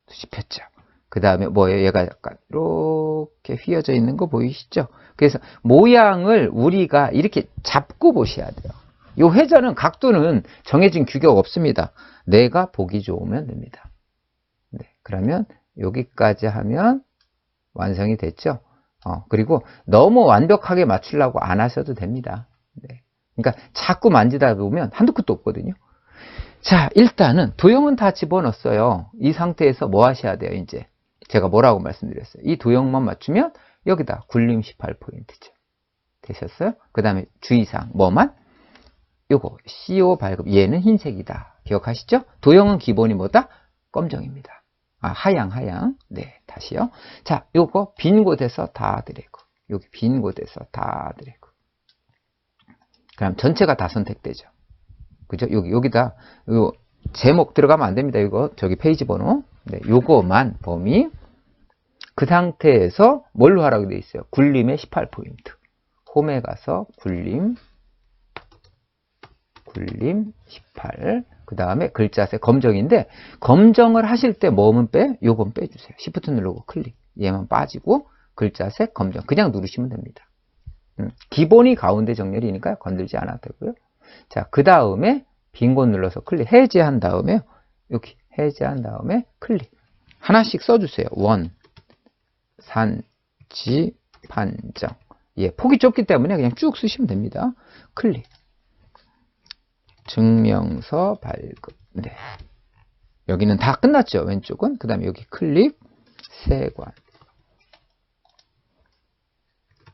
씹혔죠. 그 다음에 뭐예요? 얘가 약간 이렇게 휘어져 있는 거 보이시죠? 그래서 모양을 우리가 이렇게 잡고 보셔야 돼요. 이 회전은 각도는 정해진 규격 없습니다. 내가 보기 좋으면 됩니다. 네, 그러면 여기까지 하면 완성이 됐죠. 그리고 너무 완벽하게 맞추려고 안 하셔도 됩니다. 네. 그러니까 자꾸 만지다 보면 한두 끝도 없거든요. 자, 일단은 도형은 다 집어넣었어요. 이 상태에서 뭐 하셔야 돼요, 이제? 제가 뭐라고 말씀드렸어요? 이 도형만 맞추면 여기다 굴림 18포인트죠. 되셨어요? 그 다음에 주의사항, 뭐만? 요거, CO 발급, 얘는 흰색이다. 기억하시죠? 도형은 기본이 뭐다? 검정입니다. 하양. 네, 다시요. 자, 요거 빈 곳에서 다 드래그. 여기 빈 곳에서 다 드래그. 그럼 전체가 다 선택되죠. 그죠? 여기다, 요, 제목 들어가면 안 됩니다. 이거, 저기 페이지 번호. 네, 요거만 범위. 그 상태에서 뭘로 하라고 되어 있어요? 굴림의 18포인트. 홈에 가서 굴림 18. 그 다음에 글자색 검정인데, 검정을 하실 때 뭐만 빼? 요건 빼주세요. 시프트 누르고 클릭. 얘만 빠지고, 글자색 검정. 그냥 누르시면 됩니다. 기본이 가운데 정렬이니까 건들지 않아도 되고요. 자, 그 다음에 빈 곳 눌러서 클릭. 해제한 다음에, 여기 해제한 다음에 클릭. 하나씩 써주세요. 원, 산, 지, 판정. 예, 폭이 좁기 때문에 그냥 쭉 쓰시면 됩니다. 클릭. 증명서 발급. 네. 여기는 다 끝났죠. 왼쪽은. 그 다음에 여기 클릭. 세관.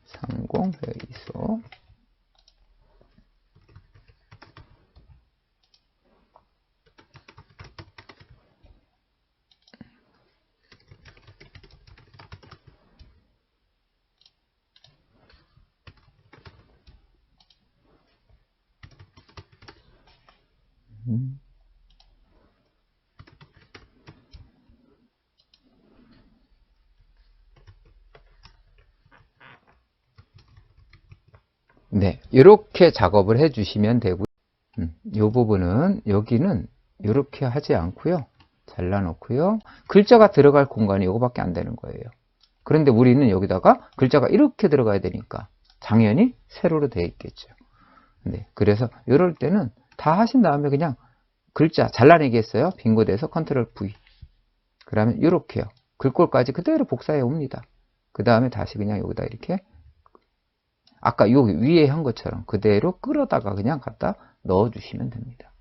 상공회의소. 네, 이렇게 작업을 해 주시면 되고요. 이 부분은 여기는 이렇게 하지 않고요. 잘라 놓고요. 글자가 들어갈 공간이 이거밖에 안 되는 거예요. 그런데 우리는 여기다가 글자가 이렇게 들어가야 되니까 당연히 세로로 되어 있겠죠. 네, 그래서 이럴 때는 다 하신 다음에 그냥 글자 잘라내기 했어요. 빈 곳에서 컨트롤 V. 그러면 이렇게요. 글꼴까지 그대로 복사해 옵니다. 그 다음에 다시 그냥 여기다 이렇게 아까 여기 위에 한 것처럼 그대로 끌어다가 그냥 갖다 넣어주시면 됩니다.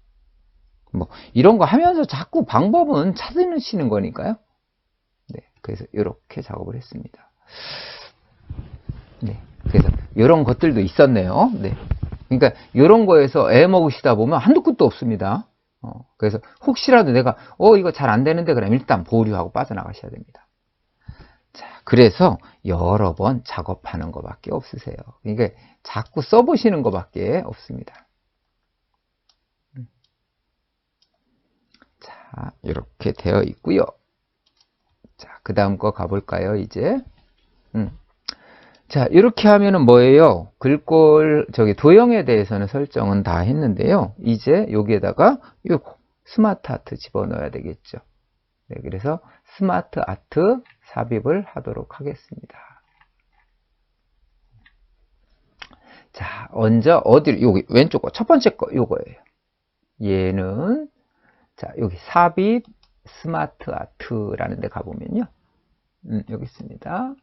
뭐 이런 거 하면서 자꾸 방법은 찾으시는 거니까요. 네, 그래서 이렇게 작업을 했습니다. 네, 그래서 이런 것들도 있었네요. 네, 그러니까 이런 거에서 애 먹으시다 보면 한두 끝도 없습니다. 그래서 혹시라도 내가 이거 잘 안 되는데 그럼 일단 보류하고 빠져나가셔야 됩니다. 자, 그래서 여러 번 작업하는 것밖에 없으세요. 그러니까 자꾸 써보시는 것밖에 없습니다. 자, 이렇게 되어 있고요. 자, 그 다음 거 가볼까요, 이제? 자, 이렇게 하면은 뭐예요? 글꼴, 도형에 대해서는 설정은 다 했는데요. 이제 여기에다가 요거, 스마트 아트 집어넣어야 되겠죠. 네, 그래서 스마트 아트 삽입을 하도록 하겠습니다. 자, 먼저 어디로, 여기 왼쪽 거, 첫 번째 거, 요거예요. 얘는, 자, 여기 삽입 스마트 아트라는 데 가보면요. 여기 있습니다.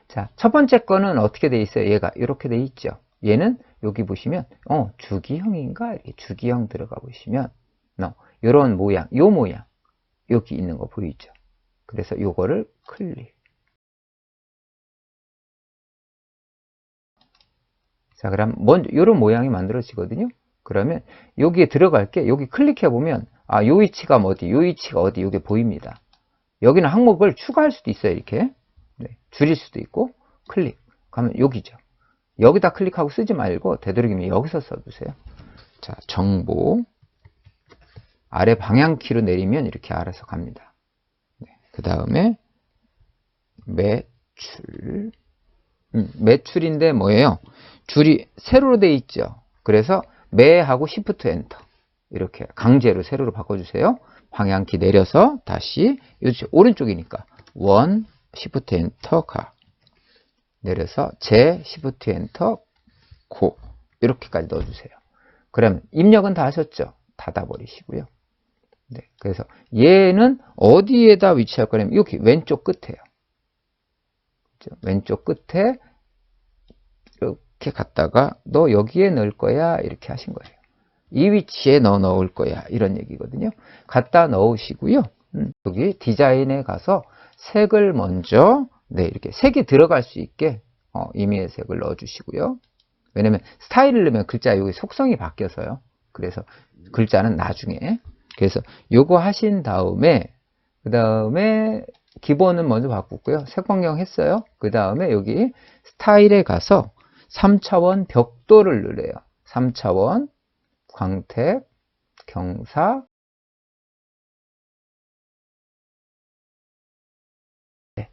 자, 첫 번째 거는 어떻게 돼 있어요? 얘가 이렇게 돼 있죠. 얘는 여기 보시면, 주기형인가? 이렇게 주기형 들어가 보시면, 요런 모양, 요 모양, 여기 있는 거 보이죠? 그래서 요거를 클릭. 자, 그럼 먼저 요런 모양이 만들어지거든요. 그러면 여기에 들어갈 게 여기 클릭해 보면 요 위치가 어디, 요 위치가 어디, 요게 보입니다. 여기는 항목을 추가할 수도 있어요. 이렇게. 네, 줄일 수도 있고, 클릭. 가면 여기죠. 여기다 클릭하고 쓰지 말고, 되도록이면 여기서 써주세요. 자, 정보. 아래 방향키로 내리면 이렇게 알아서 갑니다. 네, 그 다음에, 매출. 매출인데 뭐예요? 줄이 세로로 돼 있죠. 그래서 매하고 Shift 엔터. 이렇게 강제로 세로로 바꿔주세요. 방향키 내려서 다시 오른쪽이니까 원 Shift 엔터 가. 내려서 제 Shift 엔터 고. 이렇게까지 넣어주세요. 그러면 입력은 다 하셨죠? 닫아버리시고요. 네, 그래서 얘는 어디에다 위치할 거냐면 여기 왼쪽 끝에요. 왼쪽 끝에 이렇게 갔다가 너 여기에 넣을 거야 이렇게 하신 거예요. 이 위치에 너 넣을 거야 이런 얘기거든요. 갖다 넣으시고요. 여기 디자인에 가서 색을 먼저 이렇게 색이 들어갈 수 있게 임의의 색을 넣어 주시고요. 왜냐면 스타일을 넣으면 글자 여기 속성이 바뀌어서요. 그래서 글자는 나중에. 그래서 요거 하신 다음에 그 다음에 기본은 먼저 바꾸고요. 색 변경 했어요. 그 다음에 여기 스타일에 가서 3차원 벽돌을 누르래요. 3차원 광택 경사 이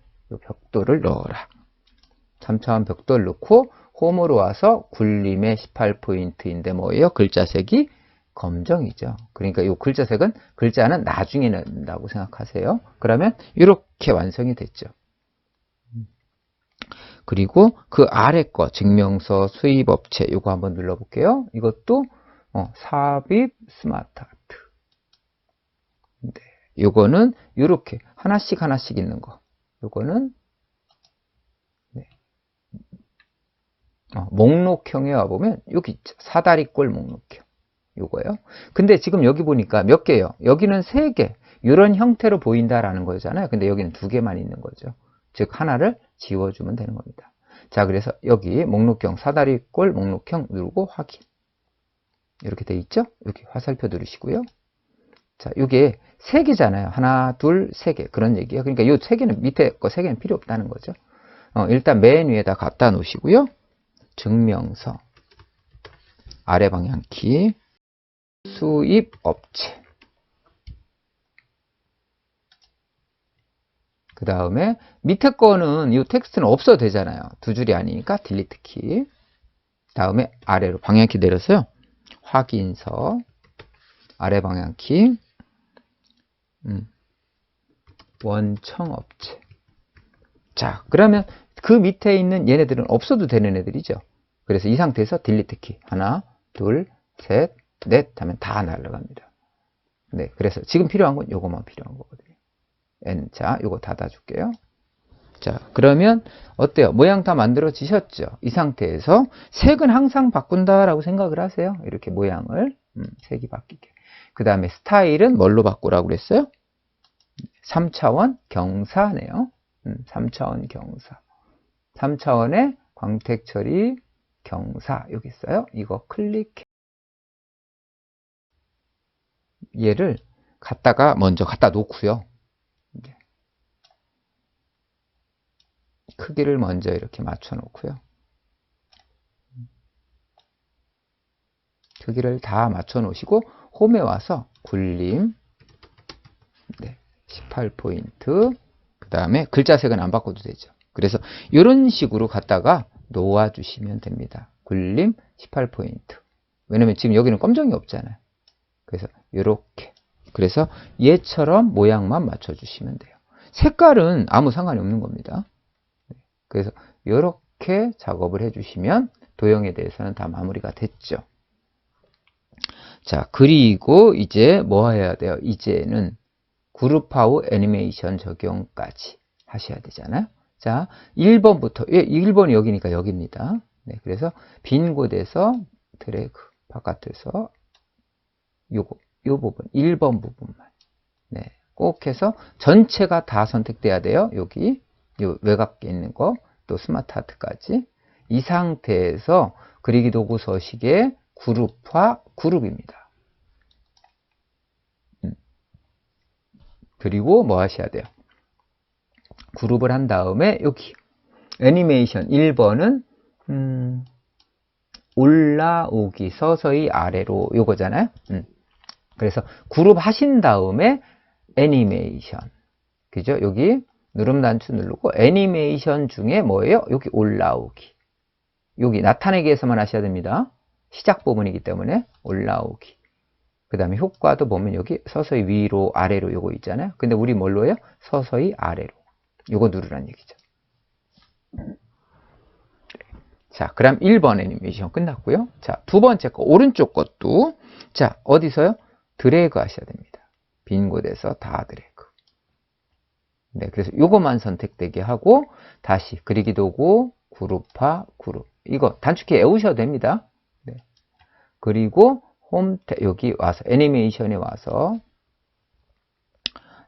벽돌을 넣어라. 3차원 벽돌 넣고 홈으로 와서 굴림의 18포인트인데 뭐예요? 글자색이 검정이죠. 그러니까 이 글자색은 글자는 나중에 넣는다고 생각하세요. 그러면 이렇게 완성이 됐죠. 그리고 그 아래 거 증명서 수입업체 이거 한번 눌러볼게요. 이것도 삽입 스마트 아트. 네, 요거는 이렇게 하나씩 하나씩 있는 거. 요거는 네. 목록형에 와보면 여기 있죠. 사다리꼴 목록형. 요거요. 근데 지금 여기 보니까 몇 개예요? 여기는 3개. 이런 형태로 보인다라는 거잖아요. 근데 여기는 2개만 있는 거죠. 즉 하나를 지워주면 되는 겁니다. 자, 그래서 여기 목록형 사다리꼴 목록형 누르고 확인. 이렇게 돼 있죠? 여기 화살표 누르시고요. 자, 이게 3개잖아요. 하나, 둘, 3개. 그런 얘기예요. 그러니까 이 3개는 밑에 거 3개는 필요 없다는 거죠. 일단 맨 위에다 갖다 놓으시고요. 증명서 아래 방향키 수입 업체 그 다음에 밑에 거는 이 텍스트는 없어도 되잖아요. 2줄이 아니니까 딜리트 키 다음에 아래로 방향키 내려서요. 확인서 아래 방향키 원청업체. 자, 그러면 그 밑에 있는 얘네들은 없어도 되는 애들이죠. 그래서 이 상태에서 딜리트 키 하나, 둘, 셋, 넷 하면 다 날아갑니다. 네, 그래서 지금 필요한 건 요것만 필요한 거거든요. 자, 요거 닫아줄게요. 자, 그러면 어때요? 모양 다 만들어지셨죠? 이 상태에서 색은 항상 바꾼다라고 생각을 하세요. 이렇게 모양을 색이 바뀌게. 그 다음에 스타일은 뭘로 바꾸라고 그랬어요? 3차원 경사네요. 3차원 경사. 3차원의 광택 처리 경사 여기 있어요. 이거 클릭해. 얘를 먼저 갖다 놓고요. 크기를 먼저 이렇게 맞춰 놓고요. 크기를 다 맞춰 놓으시고 홈에 와서 굴림 18포인트 그 다음에 글자색은 안 바꿔도 되죠. 그래서 이런 식으로 갖다가 놓아 주시면 됩니다. 굴림 18포인트. 왜냐면 지금 여기는 검정이 없잖아요. 그래서 이렇게. 그래서 얘처럼 모양만 맞춰 주시면 돼요. 색깔은 아무 상관이 없는 겁니다. 그래서 이렇게 작업을 해 주시면 도형에 대해서는 다 마무리가 됐죠. 자, 그리고 이제 뭐 해야 돼요? 이제는 그룹하우 애니메이션 적용까지 하셔야 되잖아요. 자, 1번부터, 1번이 여기니까 여기입니다. 네, 그래서 빈 곳에서 드래그, 바깥에서 요 부분, 1번 부분만. 네, 꼭 해서 전체가 다 선택돼야 돼요. 여기, 요 외곽에 있는 거, 또 스마트 아트까지. 이 상태에서 그리기 도구 서식의 그룹화, 그룹입니다. 그리고 뭐 하셔야 돼요? 그룹을 한 다음에 여기 애니메이션 1번은 올라오기, 서서히 아래로 요거잖아요. 그래서 그룹 하신 다음에 애니메이션, 그죠? 여기 누름 단추 누르고 애니메이션 중에 뭐예요? 여기 올라오기, 여기 나타내기 위해서만 하셔야 됩니다. 시작 부분이기 때문에 올라오기. 그 다음에 효과도 보면 여기 서서히 위로 아래로 요거 있잖아요. 근데 우리 뭘로 해요? 서서히 아래로. 요거 누르란 얘기죠. 자, 그럼 1번 애니메이션 끝났고요. 자, 두 번째 거 오른쪽 것도 자, 어디서요? 드래그 하셔야 됩니다. 빈 곳에서 다 드래그. 네, 그래서 요거만 선택되게 하고 다시 그리기 도구 그룹화 그룹. 이거 단축키 외우셔도 됩니다. 네. 그리고 홈 여기 와서 애니메이션에 와서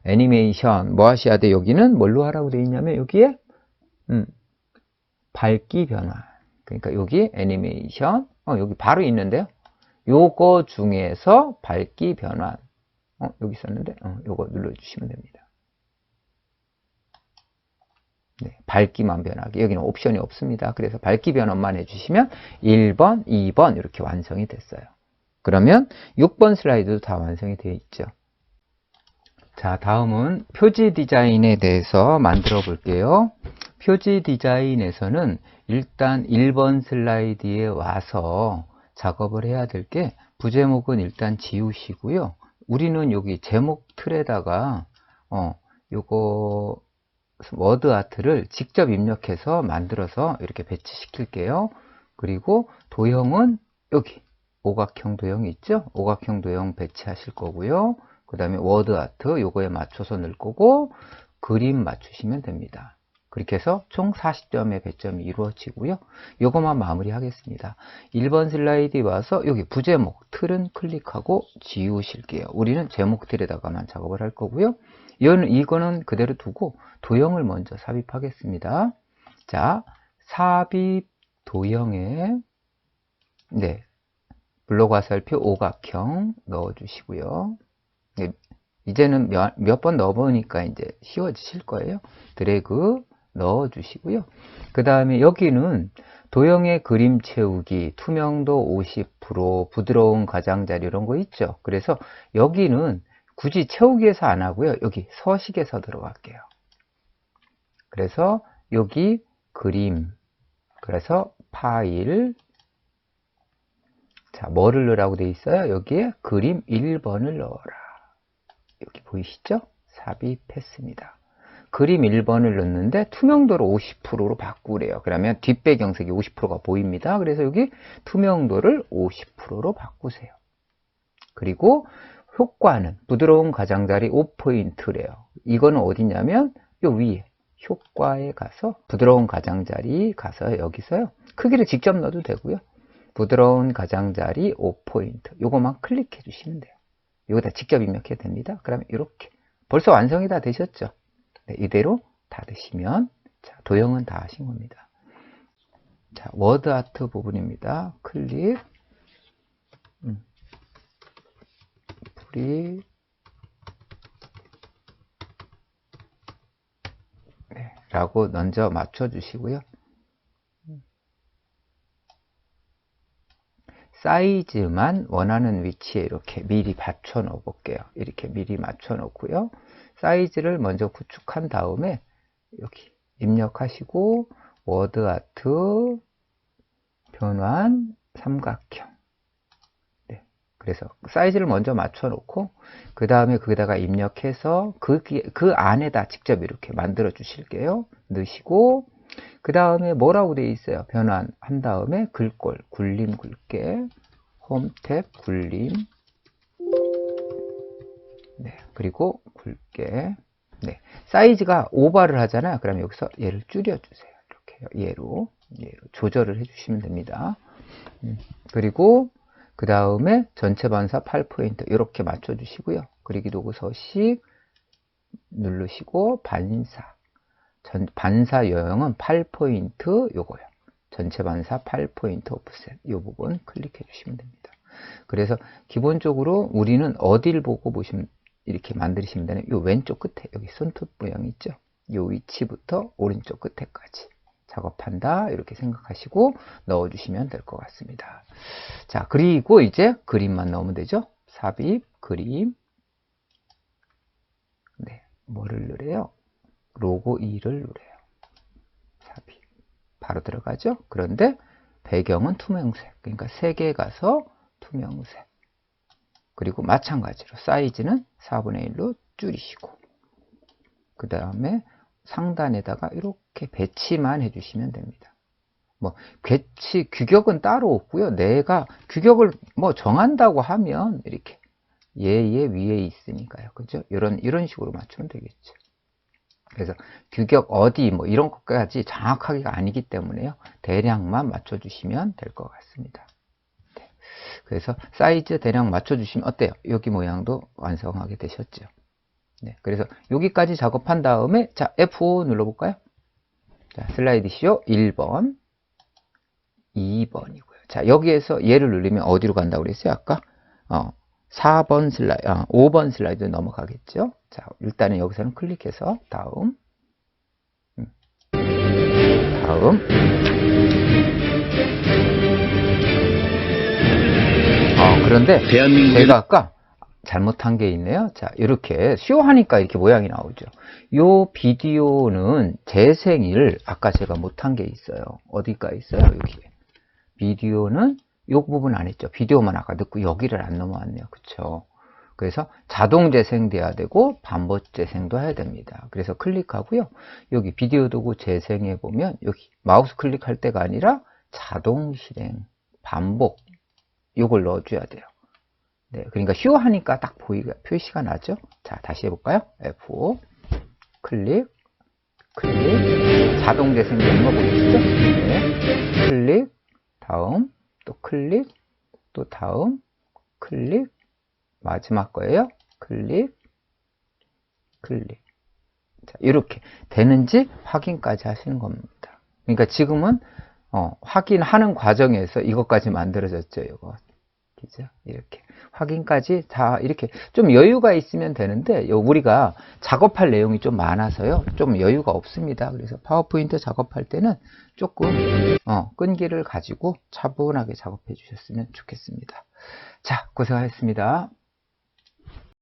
애니메이션 뭐 하셔야 돼? 여기는 뭘로 하라고 되어 있냐면 여기에 밝기 변화. 그러니까 여기 애니메이션 여기 바로 있는데요. 요거 중에서 밝기 변환 여기 있었는데 요거 눌러주시면 됩니다. 네, 밝기만 변하기. 여기는 옵션이 없습니다. 그래서 밝기 변환만 해주시면 1번, 2번 이렇게 완성이 됐어요. 그러면 6번 슬라이드도 다 완성이 되어 있죠. 자, 다음은 표지 디자인에 대해서 만들어 볼게요. 표지 디자인에서는 일단 1번 슬라이드에 와서 작업을 해야 될 게 부제목은 일단 지우시고요. 우리는 여기 제목 틀에다가 요거 워드 아트를 직접 입력해서 만들어서 이렇게 배치시킬게요. 그리고 도형은 여기 오각형 도형이 있죠? 오각형 도형 배치하실 거고요. 그 다음에 워드 아트 요거에 맞춰서 넣을 거고 그림 맞추시면 됩니다. 그렇게 해서 총 40점의 배점이 이루어지고요. 요것만 마무리 하겠습니다. 1번 슬라이드에 와서 여기 부제목 틀은 클릭하고 지우실게요. 우리는 제목 틀에다가만 작업을 할 거고요. 이거는 그대로 두고 도형을 먼저 삽입하겠습니다. 자, 삽입 도형에 네, 블록 화살표 오각형 넣어주시고요. 네, 이제는 몇 번 넣어보니까 이제 쉬워지실 거예요. 드래그 넣어주시고요. 그 다음에 여기는 도형의 그림 채우기, 투명도 50%, 부드러운 가장자리 이런 거 있죠. 그래서 여기는 굳이 채우기에서 안 하고요. 여기 서식에서 들어갈게요. 그래서 여기 그림, 그래서 파일, 자, 뭐를 넣으라고 되어 있어요? 여기에 그림 1번을 넣어라. 여기 보이시죠? 삽입했습니다. 그림 1번을 넣는데 투명도를 50%로 바꾸래요. 그러면 뒷배경색이 50%가 보입니다. 그래서 여기 투명도를 50%로 바꾸세요. 그리고 효과는 부드러운 가장자리 5포인트래요. 이거는 어디냐면 요 위에 효과에 가서 부드러운 가장자리 가서 여기서요. 크기를 직접 넣어도 되고요. 부드러운 가장자리 5포인트 요거만 클릭해 주시면 돼요. 여기다 직접 입력해야 됩니다. 그러면 이렇게 벌써 완성이 다 되셨죠? 네, 이대로 닫으시면 자, 도형은 다 하신 겁니다. 자, 워드 아트 부분입니다. 클릭 프리 네, 라고 먼저 맞춰 주시고요. 사이즈만 원하는 위치에 이렇게 미리 맞춰 놓어 볼게요. 이렇게 미리 맞춰 놓고요. 사이즈를 먼저 구축한 다음에 여기 입력하시고 워드 아트 변환 삼각형 네. 그래서 사이즈를 먼저 맞춰 놓고 그 다음에 거기다가 입력해서 그 안에다 직접 이렇게 만들어 주실게요. 넣으시고 그 다음에 뭐라고 되어 있어요? 변환한 다음에 글꼴 굴림 굵게 홈탭 굴림 네, 그리고 굵게 네, 사이즈가 오버를 하잖아요. 그럼 여기서 얘를 줄여주세요. 이렇게 얘로 조절을 해주시면 됩니다. 그리고 그 다음에 전체 반사 8포인트 이렇게 맞춰주시고요. 그리기 도구 서식 누르시고 반사 여형은 8포인트 요거요. 전체 반사 8포인트 오프셋 이 부분 클릭해 주시면 됩니다. 그래서 기본적으로 우리는 어딜 보고 보시면 이렇게 만드시면 되는 이 왼쪽 끝에 여기 손톱 모양 있죠. 요 위치부터 오른쪽 끝에까지 작업한다 이렇게 생각하시고 넣어주시면 될 것 같습니다. 자, 그리고 이제 그림만 넣으면 되죠. 삽입, 그림. 네, 뭐를 누래요? 로고 2를 누래요. 삽입. 바로 들어가죠. 그런데 배경은 투명색. 그러니까 색에 가서 투명색. 그리고 마찬가지로 사이즈는 4분의 1로 줄이시고 그 다음에 상단에다가 이렇게 배치만 해주시면 됩니다. 뭐 배치 규격은 따로 없고요. 내가 규격을 뭐 정한다고 하면 이렇게 얘 위에 있으니까요. 그죠? 이런 식으로 맞추면 되겠죠. 그래서 규격 어디 뭐 이런 것까지 정확하게가 아니기 때문에요. 대략만 맞춰주시면 될 것 같습니다. 네. 그래서 사이즈 대략 맞춰주시면 어때요? 여기 모양도 완성하게 되셨죠. 네. 그래서 여기까지 작업한 다음에 자 F5 눌러볼까요? 자, 슬라이드 쇼 1번, 2번이고요. 자, 여기에서 얘를 누르면 어디로 간다고 그랬어요? 아까 4번 슬라이드, 5번 슬라이드 넘어가겠죠? 자, 일단은 여기서는 클릭해서 다음, 그런데 제가 아까 잘못한 게 있네요. 자, 이렇게 쇼하니까 이렇게 모양이 나오죠. 요 비디오는 재생을 아까 제가 못한 게 있어요. 어디가 있어요? 여기에. 비디오는 요 부분 안 했죠. 비디오만 아까 넣고 여기를 안 넘어왔네요. 그쵸? 그래서 자동 재생돼야 되고 반복 재생도 해야 됩니다. 그래서 클릭하고요. 여기 비디오 도구 재생해 보면 여기 마우스 클릭할 때가 아니라 자동 실행, 반복 요걸 넣어줘야 돼요. 네, 그러니까 휴 하니까 딱 표시가 나죠. 자, 다시 해볼까요? F5 클릭, 자동 재생되는 거 보이시죠? 네, 클릭, 다음 또 클릭, 또 다음 클릭, 마지막 거예요. 클릭. 자, 이렇게 되는지 확인까지 하시는 겁니다. 그러니까 지금은 확인하는 과정에서 이것까지 만들어졌죠. 이거. 그죠? 이렇게 확인까지 다 이렇게 좀 여유가 있으면 되는데 우리가 작업할 내용이 좀 많아서요. 좀 여유가 없습니다. 그래서 파워포인트 작업할 때는 조금 끈기를 가지고 차분하게 작업해 주셨으면 좋겠습니다. 자, 고생하셨습니다.